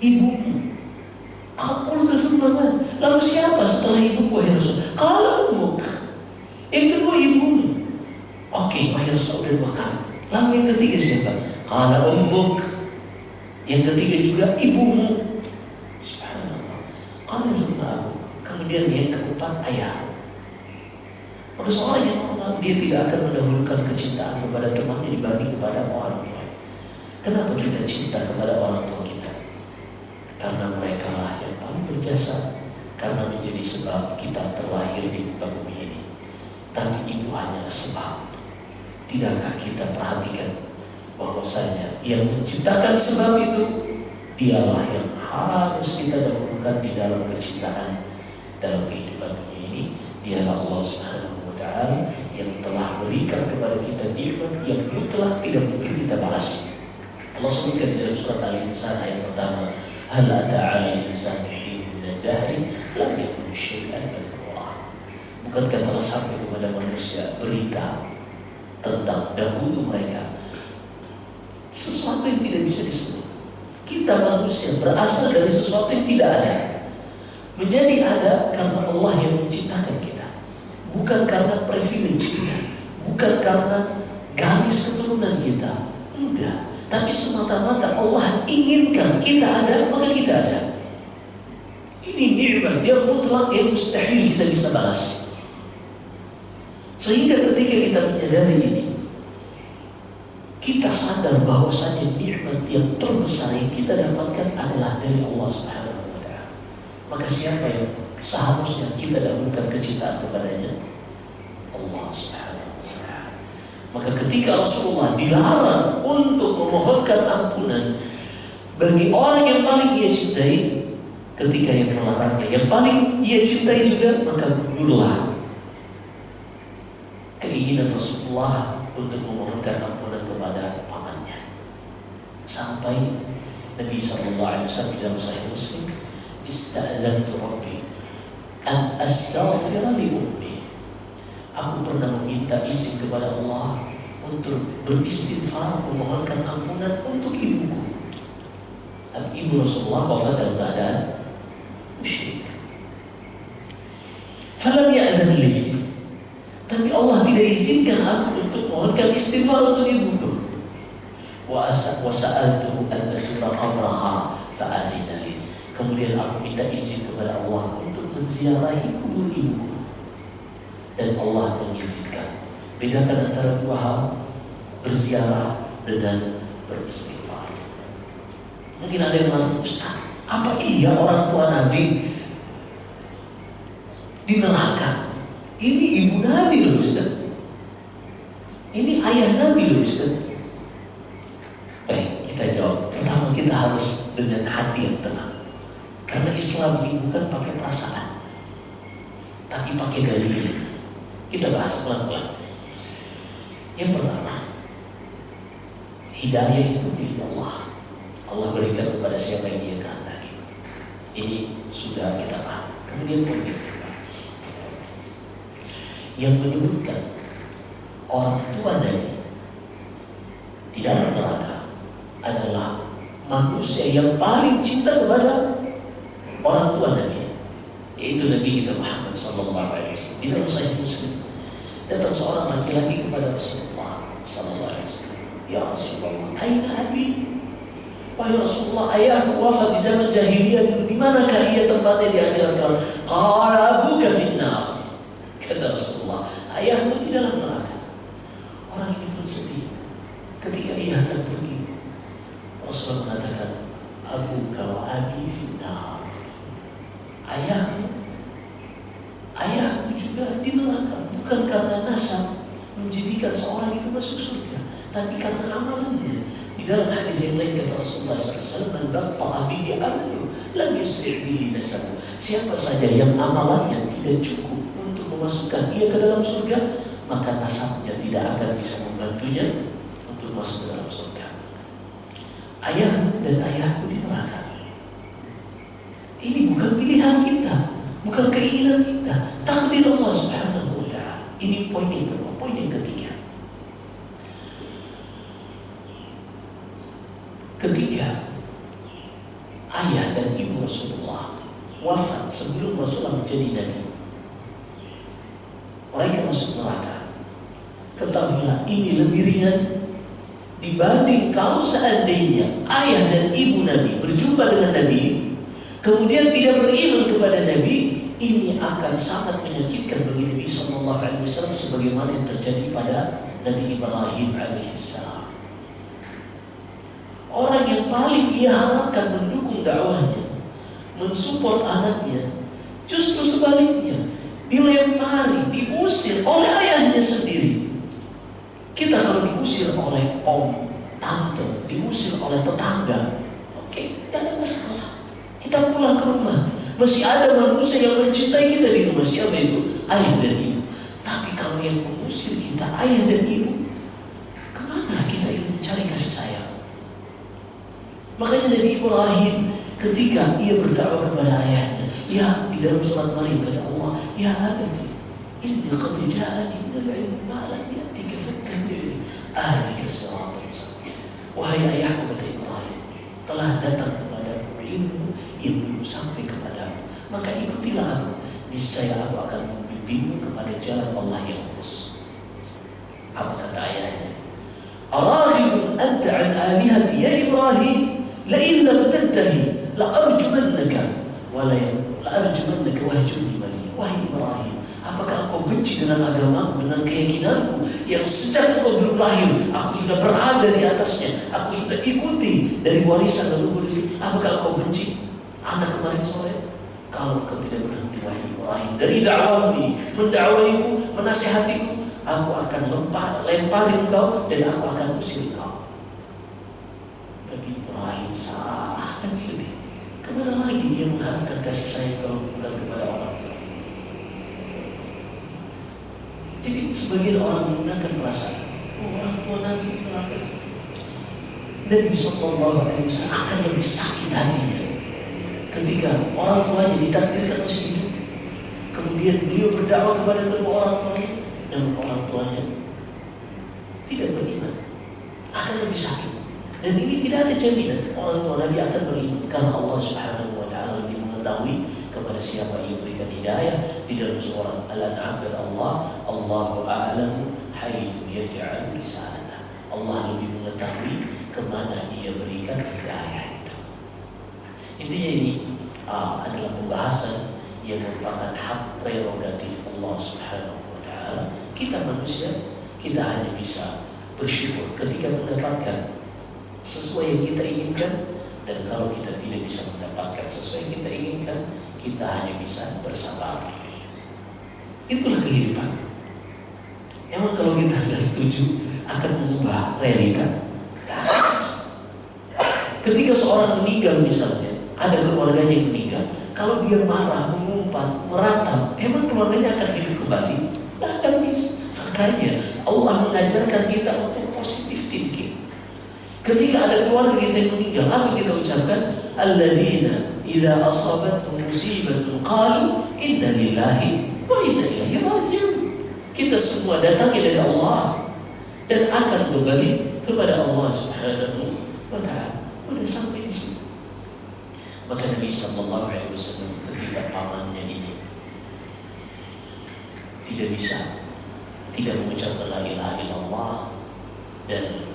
ibumu. Qul tsumma, lalu siapa setelah ibuku ya Rasul? Qala ummuk, yang kedua ibumu. Oke, wahai Rasul, udah dua kali. Lalu yang ketiga siapa? Qala ummuk, yang ketiga juga ibumu. Subhanallah. Qala tsumma, kemudian yang keempat ayah. Maka seorang yang normal, dia tidak akan mendahulukan kecintaan kepada temannya dibanding kepada orang tua. Kenapa kita cinta kepada orang tua kita? Karena mereka lah yang paling berjasa, karena menjadi sebab kita terlahir di muka bumi ini. Tapi itu hanya sebab. Tidakkah kita perhatikan bahwasanya yang menciptakan sebab itu, dialah yang harus kita dahulukan di dalam kecintaan dalam kehidupan dunia ini. Dialah Allah Subhanahu Ta'ala yang telah berikan kepada kita nikmat yang mutlak tidak mungkin kita balas. Allah sebutkan dalam surat Al-Insan ayat pertama, hal ata'ala al-insan hin min ad-dahri lam yakun syai'an madhkura. Bukankah telah sampai kepada manusia berita tentang dahulu mereka sesuatu yang tidak bisa disebut. Kita manusia berasal dari sesuatu yang tidak ada, menjadi ada karena Allah yang menciptakan kita. Bukan karena privilege kita, bukan karena garis keturunan kita, enggak. Tapi semata-mata Allah inginkan kita ada, maka kita ada. Ini nikmat yang mutlak, yang mustahil kita bisa balas. Sehingga ketika kita menyadari ini, kita sadar bahwasanya nikmat yang terbesar yang kita dapatkan adalah dari Allah Subhanahu wa Ta'ala. Maka siapa yang seharusnya kita dahulukan kecintaan kepadanya? Allah Subhanahu wa Ta'ala. Maka ketika Rasulullah dilarang untuk memohonkan ampunan bagi orang yang paling ia cintai, ketika yang melarangnya yang paling ia cintai juga, maka gugurlah keinginan Rasulullah untuk memohonkan ampunan kepada pamannya. Sampai Nabi SAW dalam Sahih Muslim, ista'adzantu Rabbi an astaghfira li ummi. Aku pernah meminta izin kepada Allah untuk beristighfar, memohonkan ampunan untuk ibuku. Ibu Rasulullah wafat dalam keadaan musyrik. Falam ya'zan li. Tapi Allah tidak izinkan aku untuk memohonkan istighfar untuk ibuku. Wa sa'altuhu an asura qabraha fa'azina li. Kemudian aku minta izin kepada Allah untuk menziarahi kubur ibuku, dan Allah mengizinkan. Bedakan antara dua hal, berziarah dengan beristighfar. Mungkin ada yang merasa, Ustaz, apa iya orang tua Nabi di neraka? Ini ibu Nabi loh Ustaz, ini ayah Nabi loh Ustaz. Baik, kita jawab. Pertama, kita harus dengan hati yang tenang, karena Islam ini bukan pakai perasaan, tapi pakai dalil. Kita bahas pelan-pelan. Yang pertama, hidayah itu milik Allah. Allah berikan kepada siapa yang Dia kehendaki. Ini sudah kita paham. Kemudian poin yang menyebutkan orang tua Nabi di dalam neraka adalah manusia yang paling cinta kepada orang tua Nabi, yaitu Nabi kita Muhammad sallallahu alaihi wasallam. Di dalam Sahih Muslim datang seorang laki-laki kepada Rasulullah sallallahu alaihi wasallam. Ya Rasulullah, aina abi? Wahai Rasulullah, ayahku wafat di zaman jahiliyah. Di manakah ia tempatnya di akhirat kelak? Qala abuka finnar. Kata Rasulullah, ayahmu di dalam neraka. Orang ini pun sedih ketika ia hendak pergi. Rasulullah mengatakan, abuka wa abi finnar. Ayahku juga di neraka, bukan karena nasab menjadikan seorang itu masuk surga, tapi karena amalannya. Di dalam hadis yang lain kata Rasulullah SAW, man batta'a bihi amalu lam yusri' bihi nasabu. Siapa saja yang amalannya tidak cukup untuk memasukkan ia ke dalam surga, maka nasabnya tidak akan bisa membantunya untuk masuk ke dalam surga. Ayahmu dan ayahku di neraka. Ini bukan pilihan kita, bukan keinginan kita, takdir Allah Subhanahu wa ta'ala. Ini poin yang kedua. Poin yang ketiga, ketika ayah dan ibu Rasulullah wafat sebelum Rasulullah menjadi Nabi, mereka masuk neraka. Ketahuilah ini lebih ringan dibanding kalau seandainya ayah dan ibu Nabi berjumpa dengan Nabi kemudian tidak beriman kepada Nabi. Ini akan sangat menyakitkan bagi Nabi Sallallahu Alaihi Wasallam, sebagaimana yang terjadi pada Nabi Ibrahim Alaihissalam. Orang yang paling ia harapkan mendukung dakwahnya, mensupport anaknya, justru sebaliknya dilempari, diusir oleh ayahnya sendiri. Kita kalau diusir oleh om, tante, diusir oleh tetangga, oke, tidak ada masalah. Kita pulang ke rumah, masih ada manusia yang mencintai kita di rumah. Siapa itu? Ayah dan ibu. Tapi kalau yang mengusir kita ayah dan ibu, kemana kita ingin mencari kasih sayang? Makanya Nabi Ibrahim ketika ia berdakwah kepada ayahnya, ya, di dalam surat Maryam kata Allah, ya abati inni qad ja'ani min al-'ilmi ma lam ya'tika fattabi'ni ahdika siratan sawiyya. Wahai ayahku, kata Ibrahim, telah datang kepadaku ilmu yang belum sampai kepadamu, maka ikutilah aku, niscaya aku akan membimbingmu kepada jalan Allah yang lurus. Apa kata ayahnya? Araghibun anta an alihati ya Ibrahim, la in lam tantahi la arjumannaka wa la arjumannaka wahjurni maliya. Wahai Ibrahim, apakah kau benci dengan agamaku, dengan keyakinanku yang sejak kau belum lahir aku sudah berada di atasnya, aku sudah ikuti dari warisan leluhur ini? Apakah kau benci? Anak kemarin sore, kalau kau tidak berhenti wahai Ibrahim dari dakwahmu, mendakwahiku, menasihatiku, aku akan lempari engkau dan aku akan usir engkau. Bagi Ibrahim salah dan sedih. Kemana lagi dia mengharapkan kasih sayang kalau bukan kepada orang tua? Jadi sebagian orang menggunakan perasaan, orang tua Nabi di neraka. Nabi Sallallahu Alaihi Wasallam akan lebih sakit hatinya ketika orang tuanya ditakdirkan masih hidup, kemudian beliau berdakwah kepada kedua orang tuanya dan orang tuanya tidak beriman, akan lebih sakit. Dan ini tidak ada jaminan orang tua Nabi akan beriman, karena Allah Subhanahu wa ta'ala lebih mengetahui kepada siapa ia berikan hidayah. Di dalam surah Al-An'am kata Allah, Allahu a'lamu haitsu yaj'alu risalata. Allah lebih mengetahui kemana dia berikan hidayah. Intinya ini adalah pembahasan yang merupakan hak prerogatif Allah Subhanahu wa ta'ala. Kita manusia, kita hanya bisa bersyukur ketika mendapatkan sesuai yang kita inginkan, dan kalau kita tidak bisa mendapatkan sesuai yang kita inginkan, kita hanya bisa bersabar. Itulah kehidupan. Emang kalau kita tidak setuju akan mengubah realita. Ketika seorang meninggal misalnya, ada keluarganya yang meninggal, kalau dia marah, mengumpat, meratap, emang keluarganya akan hidup kembali? Tidak akan bisa. Makanya Allah mengajarkan kita untuk positive thinking. Ketika ada keluarga kita yang meninggal, apa kita ucapkan? Alladzina idza asabatuhum musibatun qalu inna lillahi wa inna ilaihi raji'un. Kita semua datangnya dari Allah dan akan kembali kepada Allah Subhanahu wa ta'ala. Udah sampai di situ. Maka Nabi sallallahu alaihi wasallam ketika pamannya ini tidak mengucapkan la ilaha illallah, dan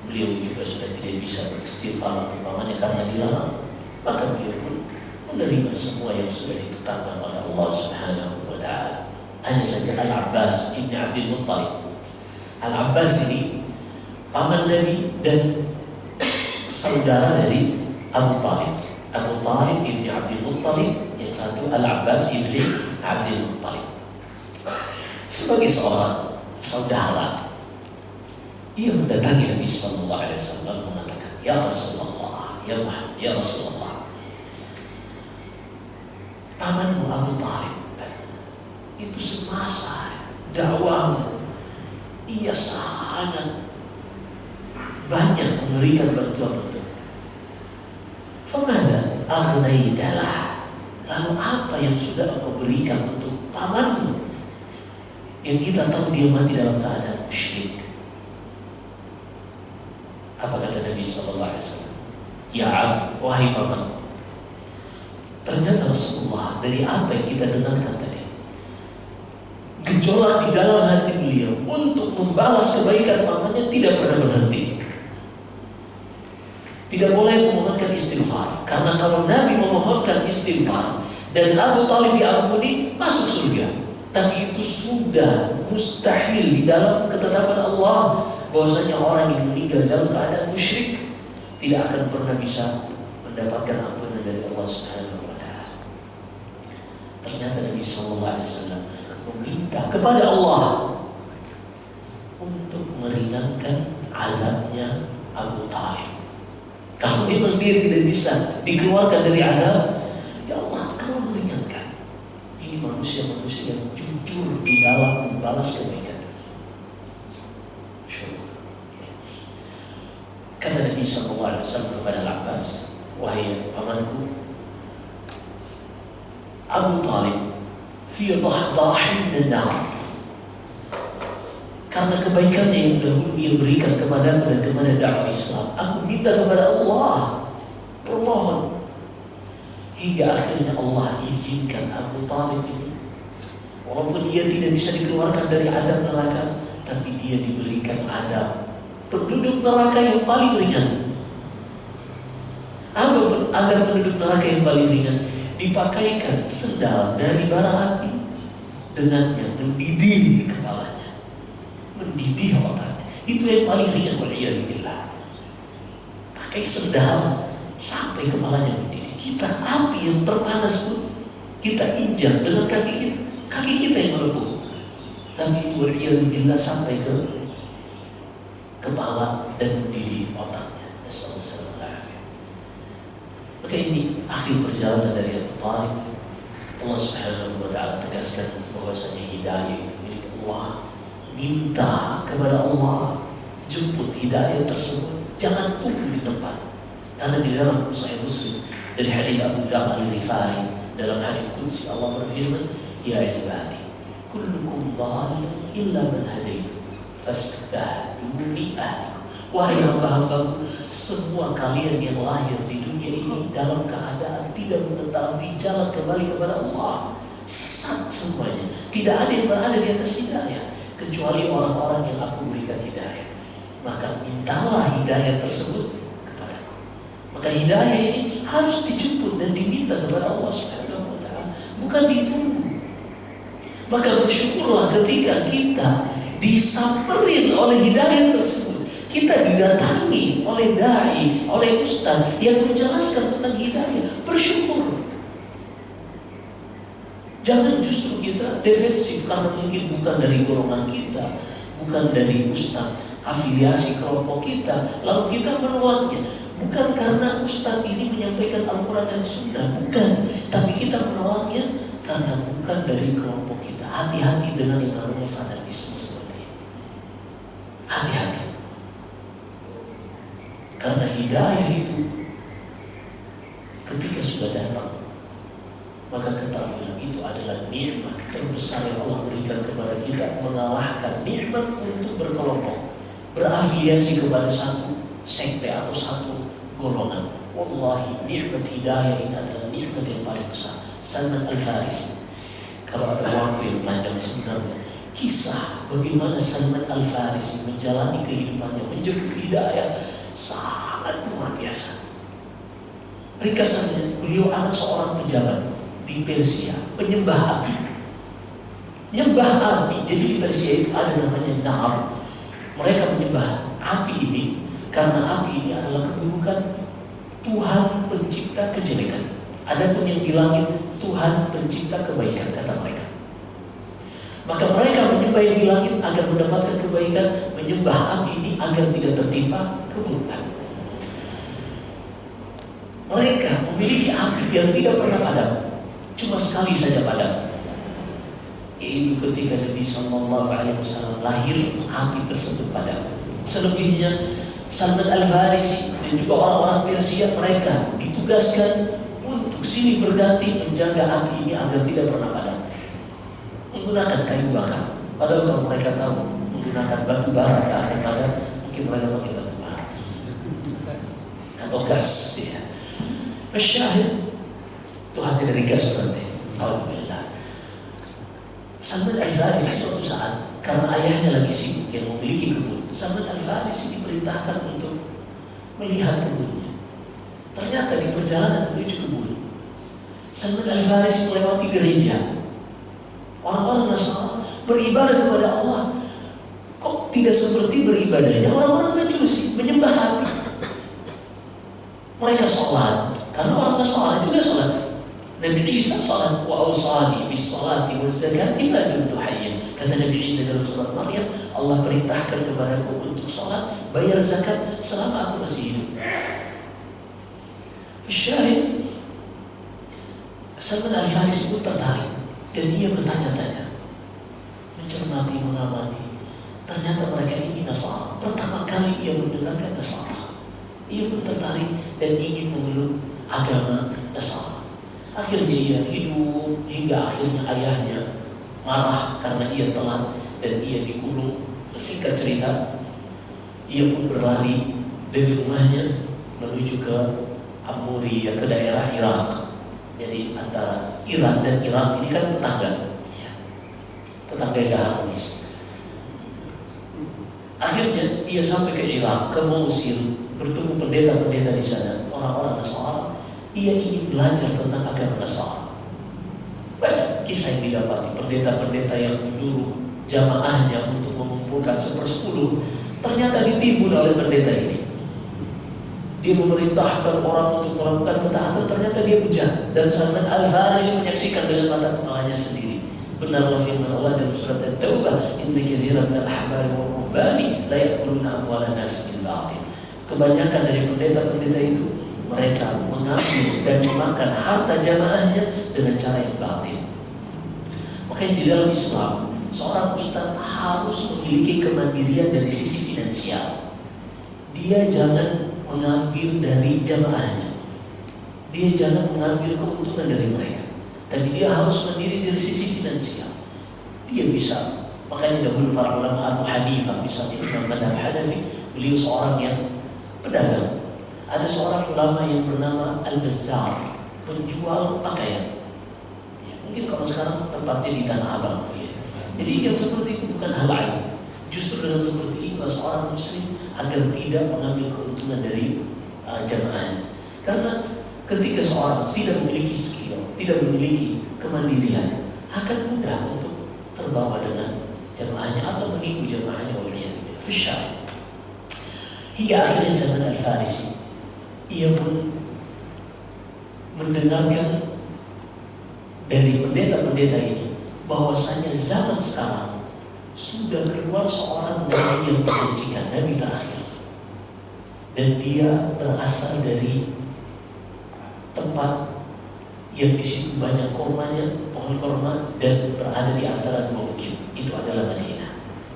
beliau juga sudah tidak bisa beristighfar untuk pamannya karena dilarang, maka beliau pun menerima semua yang sudah ditetapkan oleh Allah Subhanahu wa ta'ala. Hanya saja Al-Abbas ibn Abdul Muttalib. Al-Abbas ini paman Nabi dan saudara dari Abu Talib. Abu Talib ibn Abdul Muttalib, yang satu Al-Abbas ibn Abdul Muttalib. Sebagai seorang saudara, ia mendatangi Nabi sallallahu alaihi wasallam mengatakan, "Ya Rasulullah, ya Muhammad, ya Rasulullah, pamanmu Abu Talib itu semasa dakwahmu, ia sangat banyak memberikan bantuan untuk. Famada aghnaytalah, lalu apa yang sudah engkau berikan untuk pamanmu yang kita tahu dia mati dalam keadaan musyrik?" Apa kata Nabi sallallahu alaihi wasallam? "Ya Ab, wahai pamanku." Ternyata Rasulullah dari apa yang kita dengarkan tadi, gejolak di dalam hati beliau untuk membalas kebaikan pamannya tidak pernah berhenti. Tidak boleh memohonkan istighfar, karena kalau Nabi memohonkan istighfar dan Abu Talib diampuni, masuk surga. Tapi itu sudah mustahil di dalam ketetapan Allah, bahwasanya orang yang meninggal dalam keadaan musyrik tidak akan pernah bisa mendapatkan ampunan dari Allah Subhanahu wa ta'ala. Ternyata Nabi sallallahu alaihi wasallam meminta kepada Allah untuk meringankan azabnya Abu Talib. Kalau memang dia tidak bisa dikeluarkan dari azab, ya Allah, kau meringankan. Ini manusia-manusia yang jujur di dalam membalas kebaikan. Kata Nabi sallallahu alaihi wasallam kepada Al-Abbas, "Wahai pamanku, Abu Talib fi dhahdahin an-nar." Karena kebaikannya yang dahulu dia berikan kepadaku dan kepada dakwah Islam, aku minta kepada Allah, permohon, hingga akhirnya Allah izinkan Abu Talib ini, walaupun dia tidak bisa dikeluarkan dari azab neraka, tapi dia diberikan azab penduduk neraka yang paling ringan. Apa azab penduduk neraka yang paling ringan? Dipakaikan sendal dari bara api, dengannya mendidih kepalanya, mendidih otaknya. Itu yang paling ringan, waliyadzubillah. Pakai sendal sampai kepalanya mendidih. Kita api yang terpanas pun kita injak dengan kaki kita yang melebur. Tapi waliyadzubillah sampai ke kepala dan mendidih otaknya. Assalamualaikum. Maka ini akhir perjalanan dari Abu Talib. Allah Subhanahu wa ta'ala tegaskan bahwasanya hidayah itu milik Allah. Minta kepada Allah, jemput hidayah tersebut, jangan tunggu di tempat. Karena di dalam Sahih Muslim dari hadis Abu Dzar Al-Ghifari, dalam hadis qudsi Allah berfirman, "Ya ibadi, kullukum dhalun illa man hadaitu fastahduni ahlikum." Wahai hamba-hambaku, semua kalian yang lahir di dunia ini dalam keadaan tidak mengetahui jalan kembali kepada Allah, sesat semuanya. Tidak ada yang berada di atas hidayah kecuali orang-orang yang aku berikan hidayah. Maka mintalah hidayah tersebut kepadaku. Maka hidayah ini harus dijemput dan diminta kepada Allah Subhanahu wa ta'ala, bukan ditunggu. Maka bersyukurlah ketika kita disamperin oleh hidayah tersebut, kita didatangi oleh dai, oleh ustaz yang menjelaskan tentang hidayah. Bersyukur. Jangan justru kita defensif karena mungkin bukan dari golongan kita, bukan dari ustaz, afiliasi kelompok kita, lalu kita menolaknya. Bukan karena ustaz ini menyampaikan Al-Quran dan Sunnah, bukan. Tapi kita menolaknya karena bukan dari kelompok kita. Hati-hati dengan yang namanya fanatisme seperti Karena hidayah itu ketika sudah datang, maka ketahuilah itu adalah nikmat terbesar yang Allah berikan kepada kita, mengalahkan nikmat untuk berkelompok, berafiliasi kepada satu sekte atau satu golongan. Wallahi nikmat hidayah ini adalah nikmat yang paling besar. Salman Al-Farisi, kalau ada waktu yang panjang sebenarnya, kisah bagaimana Salman Al-Farisi menjalani kehidupannya menjemput hidayah sangat luar biasa. Ringkasannya, beliau anak seorang pejabat di Persia, penyembah api. Menyembah api, jadi di Persia itu ada namanya Nar. Mereka menyembah api ini karena api ini adalah keburukan, Tuhan pencipta kejelekan. Adapun yang di langit, Tuhan pencipta kebaikan, kata mereka. Maka mereka menyembah yang di langit agar mendapatkan kebaikan, menyembah api ini agar tidak tertimpa keburukan. Mereka memiliki api yang tidak pernah padam, cuma sekali saja padam, yaitu ketika Nabi SAW lahir, api tersebut padam. Selebihnya Salman Al-Farisi dan juga orang-orang Persia, mereka ditugaskan untuk silih berganti menjaga api ini agar tidak pernah padam, menggunakan kayu bakar. Padahal kalau mereka tahu menggunakan batu bara tidak akan padam, mungkin mereka pakai batu bara atau gas ya. Syahid, Tuhan tidak beri gas berarti. Alhamdulillah. Salman Al-Farisi suatu saat, karena ayahnya lagi sibuk yang memiliki kebun, Salman Al-Farisi diperintahkan untuk melihat kebunnya. Ternyata di perjalanan menuju kebun, Salman Al-Farisi melewati gereja. Orang-orang Nasrani beribadah kepada Allah. Kok tidak seperti beribadahnya orang-orang Majusi, menyembah api? Mereka sholat, karena orang Nasrani juga sholat. Nabi Isa sholat, wa awsani bis salati wa zakati ma dumtu hayyan. Kata Nabi Isa dalam surat Maryam, Allah perintahkan kepadaku untuk sholat, bayar zakat selama aku masih hidup. Syahid, Salman Al-Farisi pun tertarik dan ia bertanya-tanya, mencermati, mengamati. Ternyata mereka ini Nasara. Pertama kali ia mendengarkan Nasara, ia pun tertarik dan ingin memeluk agama Nasara. Akhirnya ia hidup hingga akhirnya ayahnya marah karena ia telat dan ia dikurung. Singkat cerita, ia pun berlari dari rumahnya menuju ke Amuria, ke daerah Irak. Jadi antara Iran dan Irak ini kan tetangga, tetangga yang harmonis. Akhirnya ia sampai ke Irak, ke Mosul, bertemu pendeta-pendeta di sana, orang-orang Nasara. Ia ingin belajar tentang agama Nasara. Banyak kisah yang didapati, pendeta-pendeta yang menyuruh jamaahnya untuk mengumpulkan 1/10, ternyata ditimbun oleh pendeta ini. Dia memerintahkan orang untuk melakukan ketaatan, ternyata dia bejat. Dan Salman Al-Farisi menyaksikan dengan mata kepalanya sendiri. Benarlah firman Allah dalam surat At-Taubah, inna katsiran minal ahbari wal ruhbani la ya'kuluna amwalan nas bil batil. Kebanyakan dari pendeta-pendeta itu, mereka mengambil dan memakan harta jamaahnya dengan cara yang batil. Makanya di dalam Islam, seorang ustaz harus memiliki kemandirian dari sisi finansial. Dia jangan mengambil dari jamaahnya, dia jangan mengambil keuntungan dari mereka, tapi dia harus mandiri dari sisi finansial. Dia bisa, makanya dahulu para ulama, Abu Hanifah misalnya, Imam Madhab Hanafi, beliau seorang yang pedagang. Ada seorang ulama yang bernama Al-Bazzar, penjual pakaian. Ya, mungkin kalau sekarang tempatnya di Tanah Abang. Ya. Jadi yang seperti itu bukan hal lain. Justru dengan seperti itu seorang muslim agar tidak mengambil keuntungan dari jamaahnya. Karena ketika seorang tidak memiliki skill, tidak memiliki kemandirian, akan mudah untuk terbawa dengan jamaahnya atau menipu jamaahnya. Fisyah. Hingga akhirnya Salman Al-Farisi, ia pun mendengarkan dari pendeta-pendeta ini bahwasanya zaman sekarang sudah keluar seorang nabi yang dijanjikan, nabi terakhir, dan dia berasal dari tempat yang di situ banyak kormanya, pohon korma, dan berada di antara dua bukit. Itu adalah Madinah.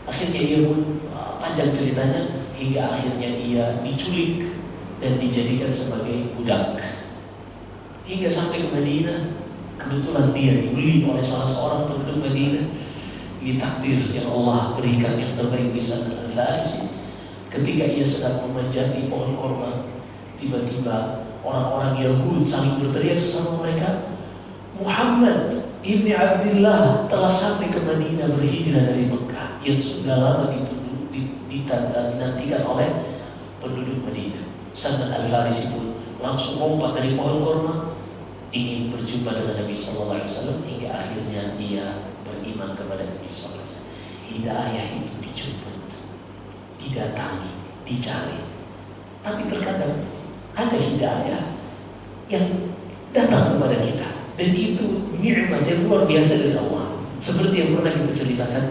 Akhirnya ia pun panjang ceritanya hingga akhirnya ia diculik dan dijadikan sebagai budak hingga sampai ke Madinah. Kebetulan dia dibeli oleh salah seorang penduduk Madinah. Ini takdir yang Allah berikan yang terbaik bisa Al-Farisi. Ketika ia sedang memanjati pohon korma, tiba-tiba orang-orang Yahudi saling berteriak sesama mereka, Muhammad ibni Abdullah telah sampai ke Madinah berhijrah dari Mekah yang sudah lama dinantikan oleh penduduk Madinah. Salman Al-Farisi pun langsung lompat dari pohon korma ingin berjumpa dengan Nabi Sallallahu Alaihi Wasallam hingga akhirnya dia beriman kepada Nabi Sallallahu Alaihi Wasallam. Hidayah itu dijemput, didatangi, dicari. Tapi terkadang ada hidayah yang datang kepada kita dan itu nikmat yang luar biasa dari Allah. Seperti yang pernah kita ceritakan,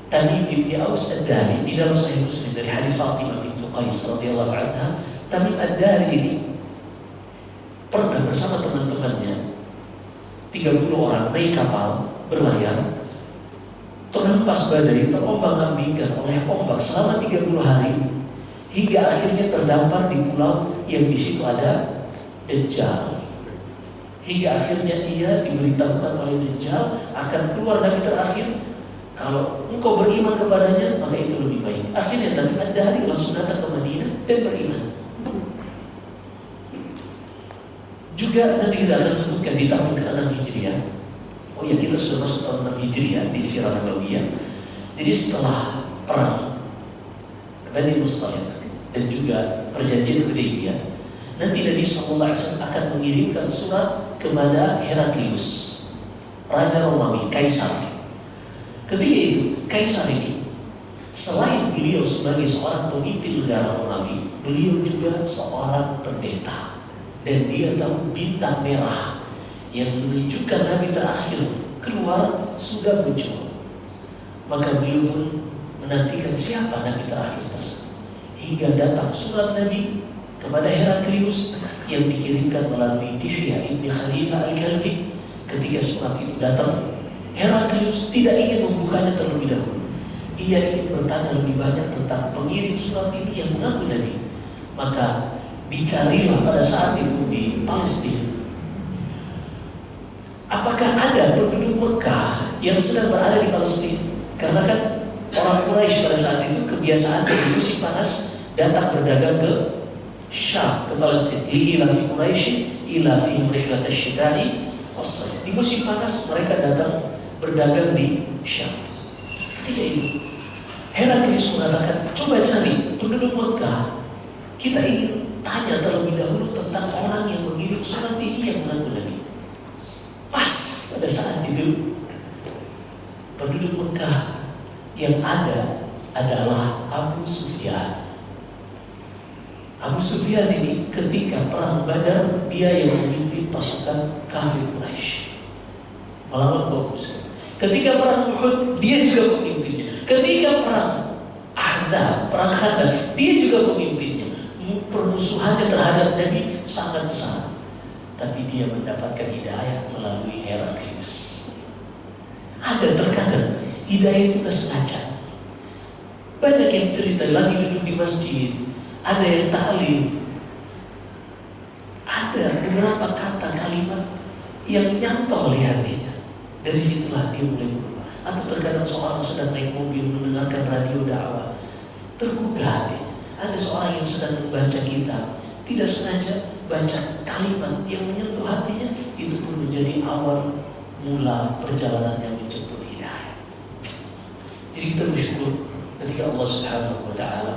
Tamim bin Aus Ad-Dari di dalam Sahih Muslim dari hadis Fatimah binti Qais radhiyallahu anha. Tamim Ad-Dari ini pernah bersama teman-temannya 30 orang naik kapal berlayar terhempas badai, terombang-ambingkan oleh ombak selama 30 hari hingga akhirnya terdampar di pulau yang di situ ada Dajjal. Hingga akhirnya ia diberitahukan oleh Dajjal akan keluar nabi terakhir. Kalau engkau beriman kepadanya maka itu lebih baik. Akhirnya Nabi Ad-Dari langsung datang ke Madinah dan beriman. Juga nanti kita akan sebutkan di tahun ke-6 Hijriah. Oh ya, kita sudah masuk tahun 6 Hijriah di Sirah Nabawiyah. Jadi setelah perang Bani Mustaliq dan juga perjanjian Hudaybiyah, nanti Nabi SAW akan mengirimkan surat kepada Heraklius, Raja Romawi, Kaisar. Ketika itu, Kaisar ini selain beliau sebagai seorang pemimpin negara Romawi, beliau juga seorang pendeta. Dan dia tahu bintang merah yang menunjukkan nabi terakhir keluar sudah muncul. Maka beliau pun menantikan siapa nabi terakhir tersebut. Hingga datang surat nabi kepada Heraklius yang dikirimkan melalui Dihya ibni Khalifah Al-Kalbi. Ketika surat itu datang, Heraklius tidak ingin membukanya terlebih dahulu. Ia ingin bertanya lebih banyak tentang pengirim surat ini yang mengaku nabi. Maka dicarilah pada saat itu di Palestina, apakah ada penduduk Mekah yang sedang berada di Palestina? Karena kan orang Quraisy pada saat itu kebiasaan di musim panas datang berdagang ke Syam, ke Palestina. Ila fi Quraisy ila fi rihlat asy-syita'i was-sayf. Di musim panas mereka datang berdagang di Syam. Ketika itu Heraklius mengatakan, coba cari penduduk Mekah, kita ingin tanya terlebih dahulu tentang orang yang mengirim surat ini yang mengaku nabi. Pas pada saat itu penduduk Mekah yang ada adalah Abu Sufyan. Abu Sufyan ini ketika perang Badar dia yang memimpin pasukan kafir Quraisy melawan kaum muslim. Ketika perang Uhud dia juga pemimpinnya. Ketika perang Ahzab, perang Khandaq dia juga pemimpinnya. Permusuhannya terhadap Nabi sangat besar, tapi dia mendapatkan hidayah melalui Heraklius. Ada terkadang hidayah itu sengaja. Banyak yang cerita lagi duduk di masjid, ada yang ta'lim, ada beberapa kata kalimat yang nyantol di hatinya. Dari situlah dia mulai berubah. Atau terkadang seorang sedang naik mobil mendengarkan radio dakwah, tergugah hatinya. Ada seorang yang sedang membaca kitab, tidak sengaja baca kalimat yang menyentuh hatinya, itu pun menjadi awal mula perjalanan yang menjemput hidayah. Jadi kita bersyukur ketika Allah Subhanahu wa Ta'ala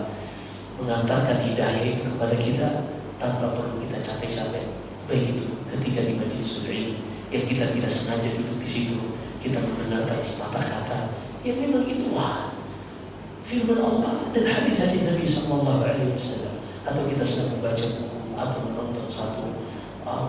mengantarkan hidayah itu kepada kita tanpa perlu kita capek-capek. Baik itu ketika di majelis ilmu yang kita tidak sengaja duduk di situ, kita mendengarkan sepatah kata yang memang itulah firman Allah dan hadis-hadis Nabi Sallallahu Alaihi Wasallam, atau kita sedang membaca buku atau menonton satu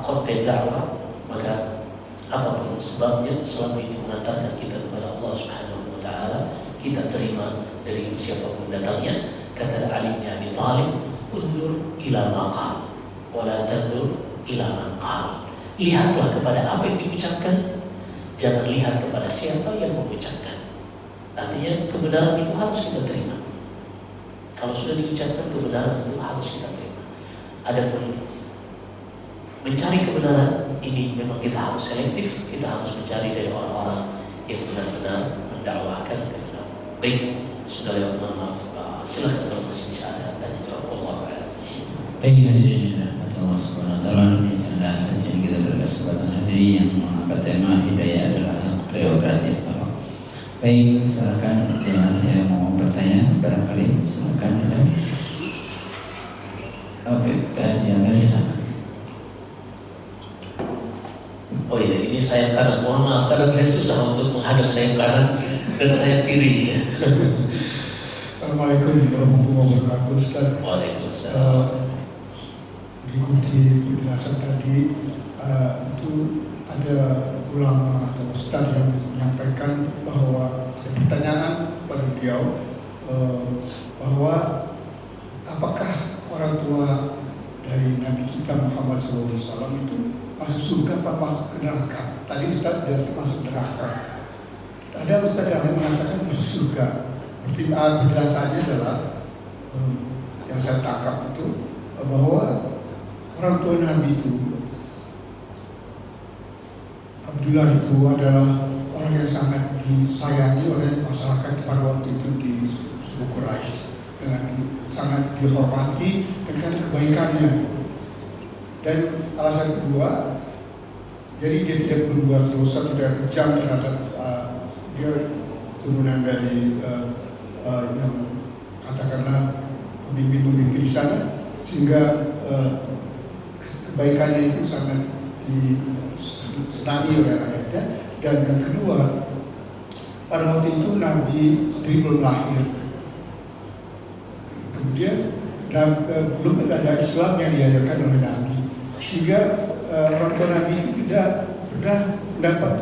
konten dakwah, maka apapun sebabnya selama itu mengantarkan kita kepada Allah Subhanahu Wa Taala, kita terima dari siapapun datangnya. Kata Ali bin Abi Thalib, undur ila maqal, wala tandur ila man qal. Lihatlah kepada apa yang diucapkan, jangan lihat kepada siapa yang mengucapkan. Artinya kebenaran itu harus kita terima. Kalau sudah diucapkan, kebenaran itu harus kita terima. Adapun mencari kebenaran ini memang kita harus selektif, kita harus mencari dari orang-orang yang benar-benar mendakwahkan kebenaran. Baik, sudah lewat, mohon maaf. Silakan kalau masih bisa ada tanya jawab. Allah. Baik, hadirin Allah Subhanahu wa taala, adalah kajian kita berkesempatan hari ini yang mengangkat tema hidayah adalah prerogatif Allah. Baik, silakan jemaah yang mau bertanya barangkali silakan ada. Oke, kajian dari sana. Oh iya, ini sayap kanan. Mohon maaf, kadang saya susah untuk menghadap sayap kanan dan sayap kiri. Assalamualaikum warahmatullahi wabarakatuh. Ustaz. Waalaikumsalam. Mengikuti penjelasan tadi, itu ada ulama atau ustaz yang menyampaikan bahwa ada pertanyaan pada beliau, bahwa apakah orang tua dari Nabi kita Muhammad SAW itu masuk surga apa masuk neraka? Tadi Ustaz jelas masuk neraka. Ada Ustaz yang mengatakan masuk surga. Penjelasannya adalah yang saya tangkap itu bahwa orang tua Nabi itu, Abdullah itu adalah orang yang sangat disayangi oleh masyarakat pada waktu itu di suku Quraisy, dengan sangat dihormati dan karena kebaikannya. Dan alasan kedua, jadi dia tidak berbuat dosa, tidak kejam terhadap dia turunan dari yang katakanlah pemimpin-pemimpin di sana, sehingga kebaikannya itu sangat disenangi oleh rakyatnya. Dan yang kedua, pada waktu itu Nabi sendiri belum lahir, kemudian belum ada Islam yang diajarkan oleh Nabi, sehingga orang tua Nabi itu tidak pernah mendapat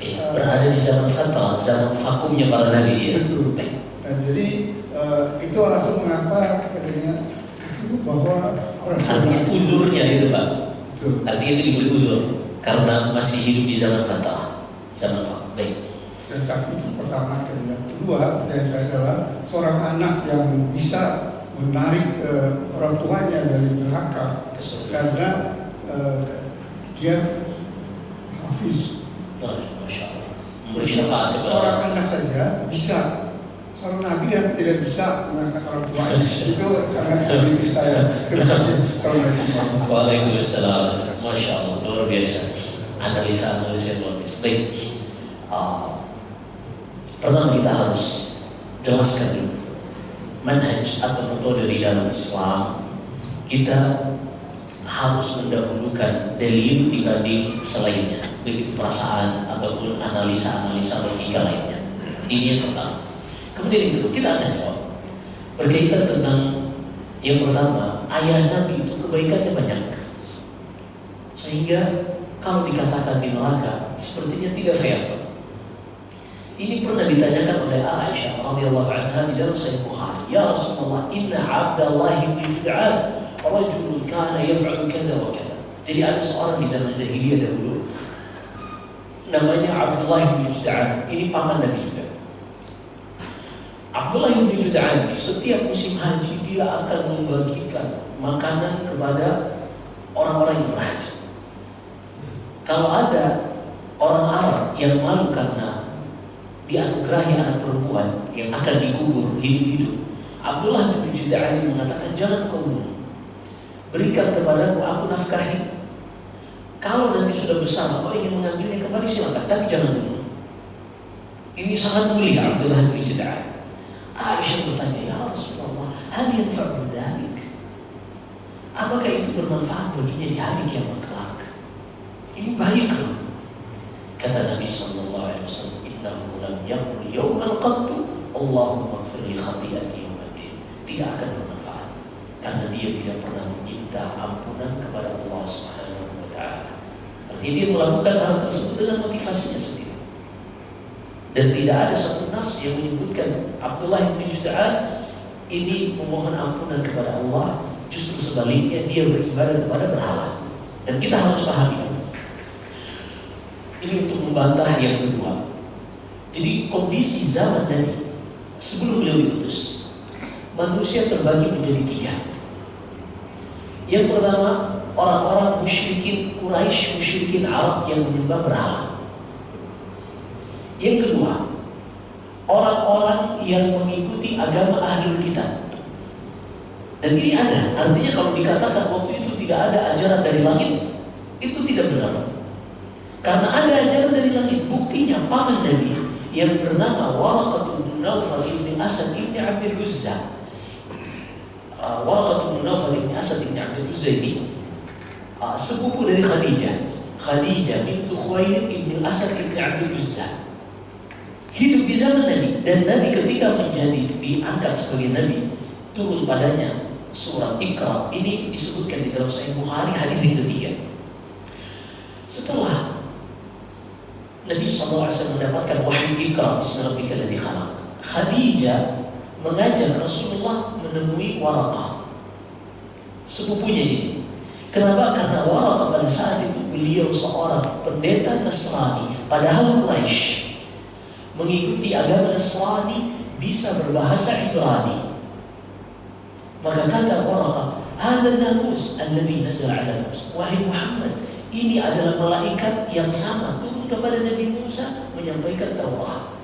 berada di zaman fatrah, zaman vakumnya para nabi. Betul. Nah, jadi itu alasan mengapa katanya itu bahwa orang artinya uzurnya itu Pak. Betul. Artinya itu diberi uzur karena masih hidup di zaman fatrah, zaman vakum. Baik. Dan satu itu pertama, dan yang kedua yang saya adalah seorang anak yang bisa menarik orang tuanya dari neraka karena dia hafiz. Masya Allah. Memberi syafaat kepada Seorang anak saja bisa, seorang nabi yang tidak bisa mengangkat orang tuanya. Itu sangat memiliki saya. Terima kasih. Assalamualaikum. Waalaikumsalam. Masya Allah, luar biasa. Analisa yang luar biasa. Baik. Pertama kita harus jelaskan dulu manhaj atau metode di dalam Islam. Kita harus mendahulukan dalil dibanding selainnya, begitu perasaan ataupun analisa-analisa logika lainnya. Ini yang pertama. Kemudian yang kedua, kita akan jawab berkaitan tentang yang pertama, ayah Nabi itu kebaikannya banyak, sehingga kalau dikatakan di neraka sepertinya tidak fair. Ini pernah ditanyakan oleh Aisyah radhiyallahu anha di dalam Sahih Bukhari. Ya Rasulullah, inna Abdullah bin Jud'an rajulun kana yaf'alu kadza wa kadza. Jadi ada seorang di zaman jahiliyah dahulu namanya Abdullah bin Jud'an. Ini paman Nabi juga. Abdullah bin Jud'an setiap musim haji dia akan membagikan makanan kepada orang-orang yang berhaji. Kalau ada orang Arab yang malu karena dianugerahi anak perempuan yang akan dikubur hidup-hidup, Abdullah bin Jud'an mengatakan, jangan kau bunuh, berikan kepadaku, aku nafkahi. Kalau nanti sudah besar, kau ingin mengambilnya kembali silakan, tapi jangan bunuh. Ini sangat mulia Abdullah bin Jud'an. Aisyah bertanya, ya Rasulullah, hal yang fa'udhalik, apakah itu bermanfaat baginya di hari kiamat kelak? Ini baik loh. Kata Nabi SAW, innahu lam yaqul yawman qattu Allahumma ighfirli khati'ati yawmiddin. Tidak akan bermanfaat karena dia tidak pernah meminta ampunan kepada Allah Subhanahu wa taala. Artinya dia melakukan hal tersebut dengan motivasinya sendiri. Dan tidak ada satu nas yang menyebutkan Abdullah bin Jud'an ini memohon ampunan kepada Allah. Justru sebaliknya dia beribadah kepada berhala. Dan kita harus pahami ini untuk membantah yang kedua. Jadi kondisi zaman Nabi sebelum beliau diutus, manusia terbagi menjadi tiga. Yang pertama, orang-orang musyrikin Quraisy, musyrikin Arab yang menyembah berhala. Yang kedua, orang-orang yang mengikuti agama Ahlul Kitab. Dan ini ada, artinya kalau dikatakan waktu itu tidak ada ajaran dari langit, itu tidak benar. Karena ada ajaran dari langit. Buktinya paman Nabi yang bernama Waraqah bin Nawfal ibn Asad ibn Abdul Uzza. Waraqah bin Nawfal ibn Asad ibn Abdul Uzza ini sepupu dari Khadijah bintu Khuwailid ibn Asad ibn Abdul Uzza. Hidup di zaman Nabi, dan Nabi ketika diangkat sebagai Nabi, turun padanya surat Iqra. Ini disebutkan di dalam Sahih Bukhari, hadis yang ketiga. Setelah Nabi SAW mendapatkan wahyu Iqra, Bismillahirrahmanirrahim, khalaq, Khadijah mengajak Rasulullah menemui Waraqah, sepupunya ini. Kenapa? Karena Waraqah pada saat itu beliau seorang pendeta Nasrani, padahal Quraisy. Mengikuti agama Nasrani, bisa berbahasa Ibrani. Maka kata Waraqah, "Hadzal namus alladzi nazala 'ala Musa." Wahai Muhammad, ini adalah malaikat yang sama turun kepada Nabi Musa menyampaikan Taurat.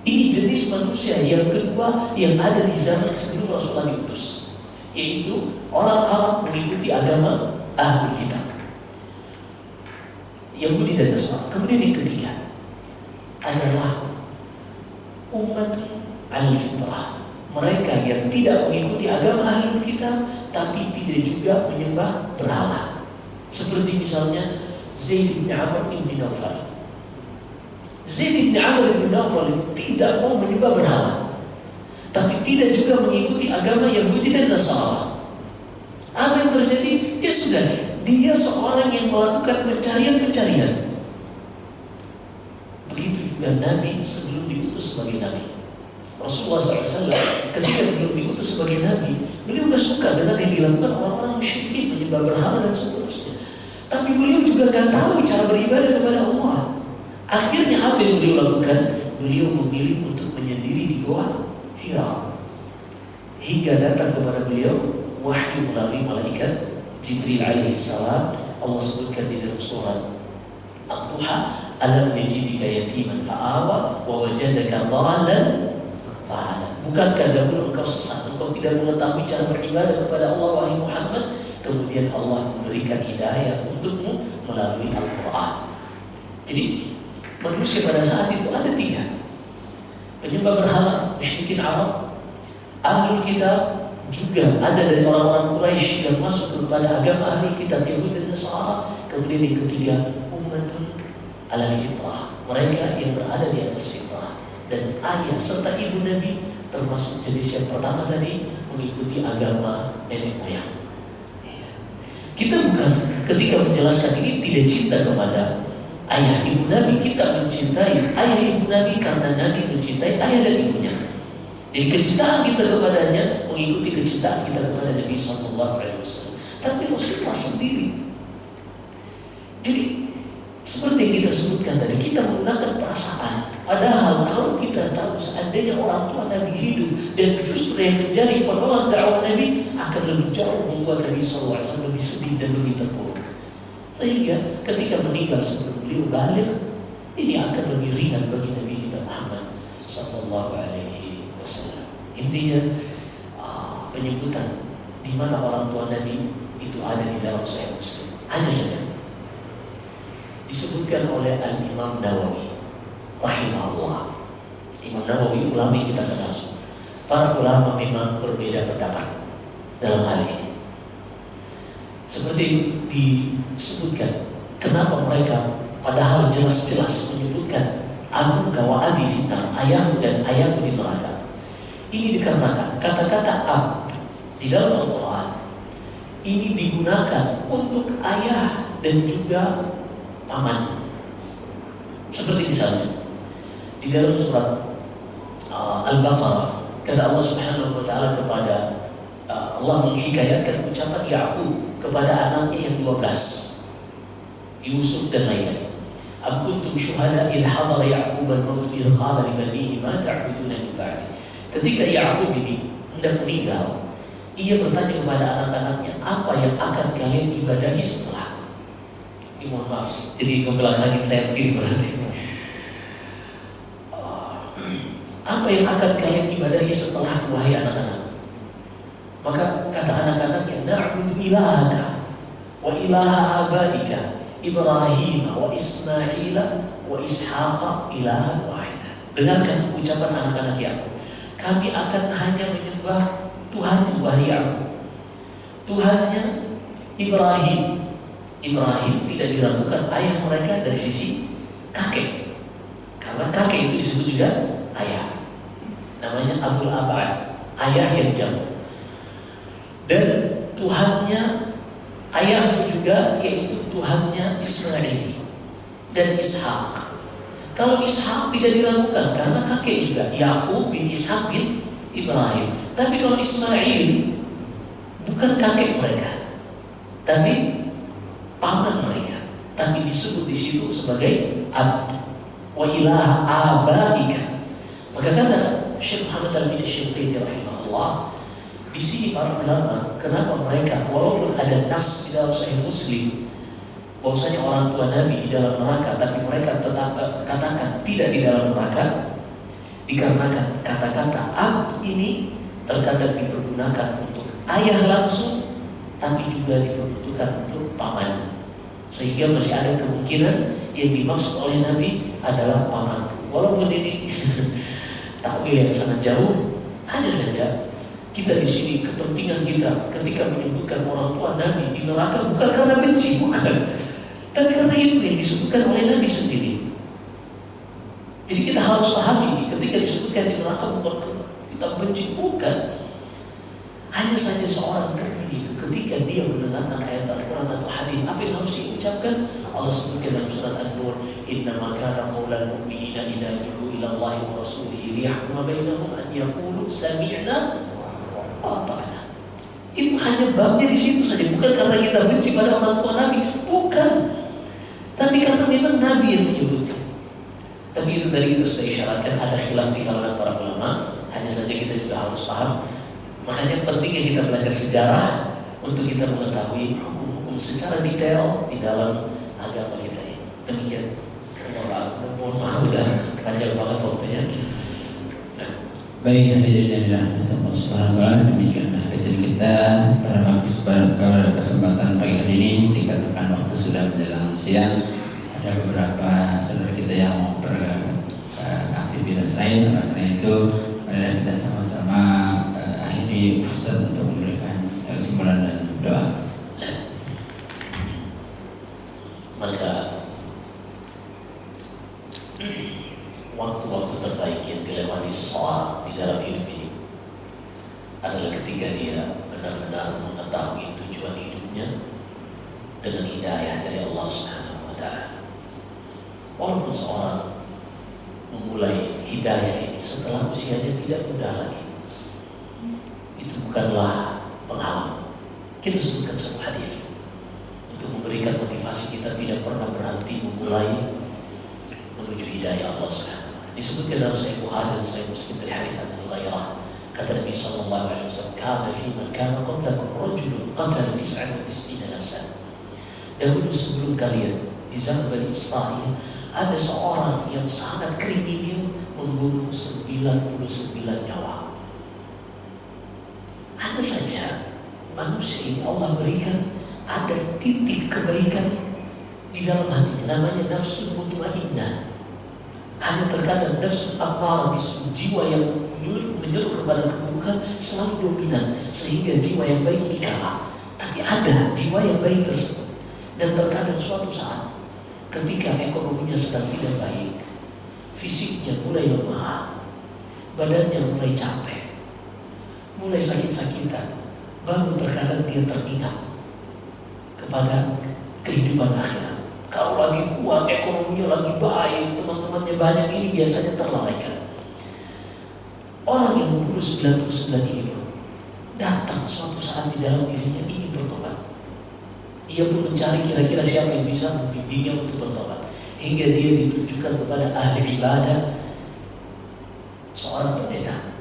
Ini jenis manusia yang kedua yang ada di zaman sebelum Rasulullah diutus, yaitu orang Arab mengikuti agama Ahlul Kitab, Yahudi dan Nasrani. Kemudian yang ketiga adalah umat al-fitrah, mereka yang tidak mengikuti agama Ahlul Kitab tapi tidak juga menyembah berhala. Seperti misalnya Zaid bin Amr bin Nawfal. Zaid bin Amr bin Nawfal tidak mau menyembah berhala, tapi tidak juga mengikuti agama Yahudi dan Nasara. Apa yang terjadi? Ya sudah, dia seorang yang melakukan pencarian-pencarian. Begitu juga Nabi sebelum diutus sebagai Nabi. Rasulullah SAW ketika belum diutus sebagai Nabi, beliau sudah suka dengan yang dilakukan orang-orang musyrikin, menyembah berhala dan seterusnya. Tapi beliau juga tidak tahu cara beribadah kepada Allah. Akhirnya apa yang beliau lakukan? Beliau memilih untuk menyendiri di Gua Hira, hingga datang kepada beliau wahyu melalui malaikat Jibril alaihissalam. Allah sebutkan di dalam surat Al-Duha, "Alam yajidika yatiman fa'awa wa wajadaka dhalan fa'ala." Bukankah dahulu engkau sesat, engkau tidak mengetahui cara beribadah kepada Allah, wahai Muhammad? Kemudian Allah memberikan hidayah untukmu melalui Al-Quran. Jadi manusia pada saat itu ada tiga: penyembah berhala, musyrikin Arab, Ahlul Kitab, juga ada dari orang-orang Quraisy yang masuk kepada agama Ahlul Kitab, Yahudi dan Nasara. Kemudian yang ketiga, ummatun alal fitrah, mereka yang berada di atas fitrah. Dan ayah serta ibu Nabi termasuk jenis yang pertama tadi, mengikuti agama nenek moyang. Kita bukan ketika menjelaskan ini tidak cinta kepada ayah ibu Nabi, kita mencintai ayah ibu Nabi karena Nabi mencintai ayah dan ibunya. Jadi kecintaan kita kepadanya mengikuti kecintaan kita kepada Nabi SAW. Tapi Rasulullah sendiri. Jadi seperti yang kita sebutkan tadi, kita menggunakan perasaan. Padahal kalau kita tahu seandainya orang tua Nabi hidup dan justru yang menjadi penolak dakwah Nabi, akan lebih jauh membuat Nabi SAW lebih sedih dan lebih terpuruk. Sehingga ketika meninggal sebelum beliau balik, ini akan lebih ringan bagi Nabi kita Muhammad SAW. Intinya penyebutan di mana orang tua Nabi itu ada di dalam Sahih Muslim. Hanya saja disebutkan oleh Al-Imam Nawawi rahimahullah. Imam Nawawi ulama yang kita kenal. Para ulama memang berbeda pendapat dalam hal ini. Seperti disebutkan, kenapa mereka padahal jelas-jelas menyebutkan abuka wa abi finnar, ayahmu dan ayahmu di neraka. Ini dikarenakan kata-kata ab di dalam Al-Quran ini digunakan untuk ayah dan juga paman. Seperti misalnya di dalam surat Al-Baqarah, kata Allah Subhanahu wa taala kepada Allah menghikayatkan ucapan Ya'qub kepada anaknya yang 12, Yusuf dan lainnya. Am kuntum syuhada idh hadara Ya'qub al-maut idh qala li banihi ma ta'buduna min ba'di. Ketika Ya'qub ini hendak meninggal, Ia bertanya kepada anak-anaknya, apa yang akan kalian ibadahi setelah? Ini mohon maaf, jadi kebelakangan saya kiri berarti. Apa yang akan kalian ibadahi setelah, wahai anak-anak? Maka kata anak-anaknya, na'budu ilahaka wa ilaha abaika Ibrahim wa Ismail wa Ishaq ilahan wahida. Dengarkan ucapan anak-anak Yakub. Kami akan hanya menyembah Tuhanmu, wahai Yakub. Tuhannya Ibrahim. Ibrahim tidak diragukan ayah mereka dari sisi kakek. Karena kakek itu disebut juga ayah. Namanya Abul Abad, ayah yang jauh. Dan Tuhannya ayahmu juga, yaitu Tuhannya Ismail dan Ishak. Kalau Ishak tidak diragukan karena kakek juga, Yakub bin Ishak bin Ibrahim. Tapi kalau Ismail bukan kakek mereka, tapi paman mereka, tapi disebut di situ sebagai ab wa ilaha abaika. Maka kata Syekh Muhammad Al-Shinqiti rahimahullah, di sini para ulama, kenapa mereka walaupun ada nas di dalam Sahih Muslim bahwasanya orang tua Nabi di dalam neraka, tapi mereka tetap katakan tidak di dalam neraka, dikarenakan kata-kata ab ini terkadang dipergunakan untuk ayah langsung, tapi juga diperuntukkan untuk paman, sehingga masih ada kemungkinan yang dimaksud oleh Nabi adalah paman. Walaupun ini takwil yang sangat jauh, hanya saja kita di sini kepentingan kita ketika menyebutkan orang tua Nabi di neraka bukan karena benci, bukan, tapi karena itu yang disebutkan oleh Nabi sendiri. Jadi kita harus pahami ketika disebutkan di neraka bukan kita benci, bukan. Hanya saja seorang mukmin itu ketika dia mendengarkan ayat Al-Quran atau hadis, apa yang harus diucapkan? Allah sebutkan dalam surat An-Nur, innama kana qaulal mu'minina idza du'u ila Allahi wa rasulihi liyahkuma bainahum an yaqulu sami'na wa ata'na. Itu hanya babnya di situ saja, bukan karena kita benci pada orang tua Nabi, bukan. Tapi karena memang Nabi yang menyebutkan. Tapi itu dari kita sudah isyaratkan ada khilaf di kalangan para ulama, hanya saja kita juga harus paham. Makanya pentingnya kita belajar sejarah untuk kita mengetahui hukum-hukum secara detail di dalam agama kita ini. Demikian. Mohon maaf sudah panjang banget waktunya. Baik, hadirin yang dirahmati Allah Subhanahu wa taala, demikianlah kajian kita pada kesempatan pagi hari ini. Dikatakan waktu sudah menjelang siang, ada beberapa saudara kita yang mau beraktivitas lain. Karena itu marilah kita sama-sama akhiri Ustaz untuk memberikan kesimpulan dan doa. Maka waktu-waktu terbaik yang dilewati seseorang di dalam hidup ini adalah ketika dia benar-benar mengetahui tujuan hidupnya dengan hidayah dari Allah Subhanahu wa taala. Walaupun seorang memulai hidayah ini setelah usianya tidak muda lagi, itu bukanlah penghalang. Kita sebutkan sebuah hadis untuk memberikan motivasi kita tidak pernah berhenti memulai menuju hidayah Allah Subhanahu. Disebutkan dalam Sahih Bukhari dan Sahih Muslim dari hadis Abu Hurairah, kata Nabi sallallahu alaihi wasallam, "Kana fi man kana qablakum rajulun qatala 99 nafsan." Dahulu sebelum kalian di zaman Bani Israil ada seorang yang sangat kriminal membunuh 99 nyawa. Hanya saja manusia ini Allah berikan ada titik kebaikan di dalam hatinya, namanya nafsu mutmainnah. Hanya terkadang nafsu ammarah bisu, jiwa yang menyuruh kepada keburukan selalu dominan, sehingga jiwa yang baik ini kalah. Tapi ada jiwa yang baik tersebut, dan terkadang suatu saat ketika ekonominya sedang tidak baik, fisiknya mulai lemah, badannya mulai capek, mulai sakit-sakitan, baru terkadang dia teringat kepada kehidupan akhirat. Kalau lagi kuat, ekonominya lagi baik, teman-temannya banyak, ini biasanya terlalaikan. Orang yang membunuh 99 ini pun datang suatu saat di dalam dirinya ingin bertobat. Ia pun mencari kira-kira siapa yang bisa membimbingnya untuk bertobat, hingga dia ditujukan kepada ahli ibadah, seorang pendeta.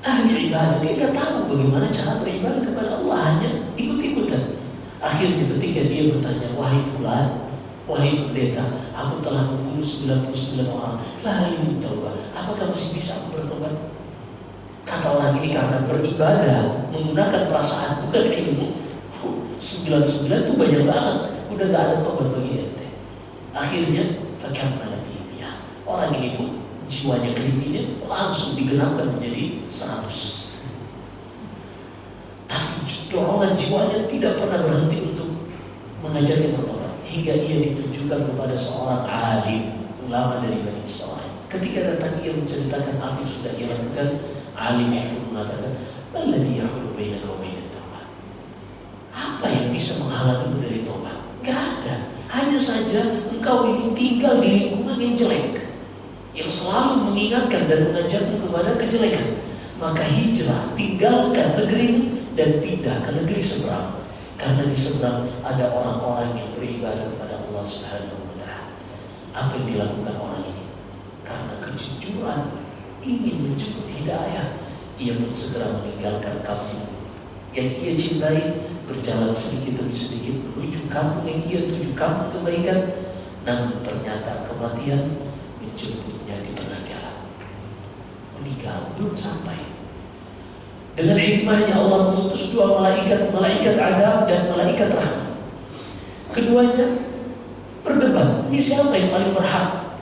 Ahli ibadah, dia nggak tahu bagaimana cara beribadah kepada Allah, hanya ikut-ikutan. Akhirnya ketika dia bertanya, wahai fulan, wahai pendeta, aku telah membunuh 99 orang, fahal min taubah, apakah masih bisa aku bertobat? Kata orang ini, karena beribadah menggunakan perasaan bukan ilmu, 99 itu banyak banget, udah gak ada tobat bagi ente. Akhirnya fakirna lebih ya, orang ini pun jiwanya kriminal langsung digenapkan menjadi 100. Tapi dorongan jiwanya tidak pernah berhenti untuk mengajarnya bertobat, hingga ia ditunjukkan kepada seorang alim ulama dari Bani Israil. Ketika datang ia menceritakan apa yang sudah ia lakukan, alim itu mengatakan, "Alladzi yahulu bainaka wa bainat taubat." Apa yang bisa menghalangimu dari tobat? Gak ada. Hanya saja engkau ini tinggal di lingkungan yang jelek, yang selalu mengingatkan dan mengajarmu kepada kejelekan. Maka hijrah, tinggalkan negerimu dan pindah ke negeri seberang. Karena di seberang ada orang-orang yang beribadah kepada Allah Subhanahu wa Ta'ala. Apa yang dilakukan orang ini? Karena kejujuran, ingin menjemput hidayah, ia pun segera meninggalkan kampung yang ia cintai, berjalan sedikit demi sedikit menuju kampung yang ia tuju, kampung kebaikan. Namun ternyata kematian menjemputnya di tengah jalan. Meninggal, belum sampai. Dengan hikmahnya Allah mengutus dua malaikat, malaikat azab dan malaikat rahmat. Keduanya berdebat, ini siapa yang paling berhak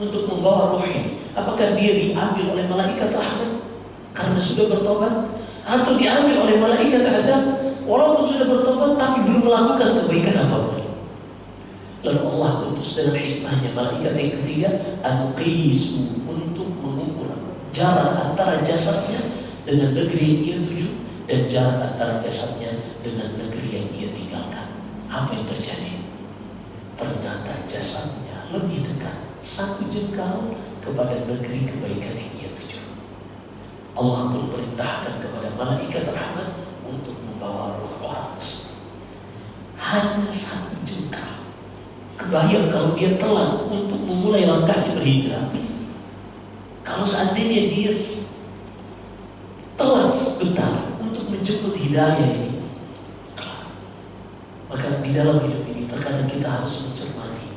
untuk membawa ruh ini? Apakah dia diambil oleh malaikat rahmat karena sudah bertobat, atau diambil oleh malaikat azab walaupun sudah bertobat tapi belum melakukan kebaikan apapun? Lalu Allah utus dalam hikmahnya malaikat yang ketiga, an-qisu, untuk mengukur jarak antara jasadnya dengan negeri yang ia tuju dan jarak antara jasadnya dengan negeri yang ia tinggalkan. Apa yang terjadi? Ternyata jasadnya lebih dekat 1 jengkal kepada negeri kebaikan yang ia tuju. Allah pun perintahkan kepada malaikat rahmat untuk membawa ruh orang tersebut. Hanya 1 jengkal. Kebayang kalau dia telat untuk memulai langkahnya berhijrah. Kalau seandainya dia telat sebentar untuk menjemput hidayah ini, maka di dalam hidup ini terkadang kita harus mencermati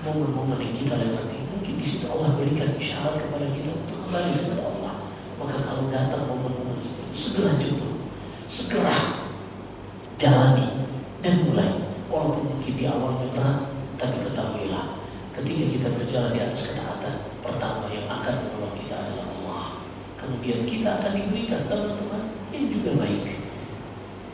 momen-momen yang kita lewati. Mungkin di situ Allah berikan isyarat kepada kita untuk kembali kepada Allah. Maka kalau datang momen-momen seperti itu, segera jemput, segera jalani dan mulai. Walaupun mungkin di awalnya berat, tapi ketahuilah ketika kita berjalan di atas ketaatan, pertama yang akan menolong kita adalah Allah. Kemudian kita akan diberikan teman-teman yang juga baik.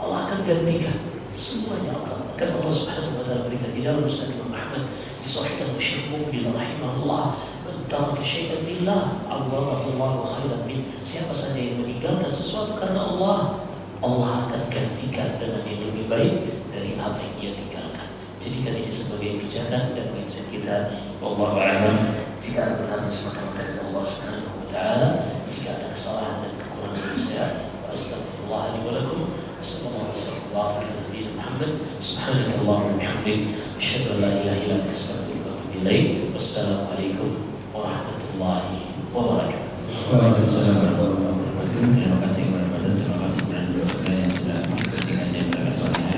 Allah akan gantikan semuanya. Allah Subhanahu wa Ta'ala berikan di dalam Musnad Imam Ahmad, disahihkan oleh Syekh Mubil rahimahullah, man taraka syai'an lillah awadahu Allahu khairan min. Siapa saja yang meninggalkan sesuatu karena Allah, Allah akan gantikan dengan yang lebih baik dari apa yang ia tinggalkan. Jadikan ini sebagai pijakan dan mindset kita. Wallahu a'lam. Jika ada benar semata-mata dari Allah Subhanahu wa Ta'ala, jika ada kesalahan dan kekurangan dari saya, astaghfirullah li wa lakum. Sallallahu alaihi wa sallam Muhammad. Subhanakallahumma wa bihamdik, asyhadu an la ilaha illa anta, astaghfiruka wa atubu ilaik. Wassalamualaikum warahmatullahi wabarakatuh. Waalaikumsalam warahmatullahi wabarakatuh. Terima kasih kepada Pak Ustaz, terima kasih kepada saudara yang sudah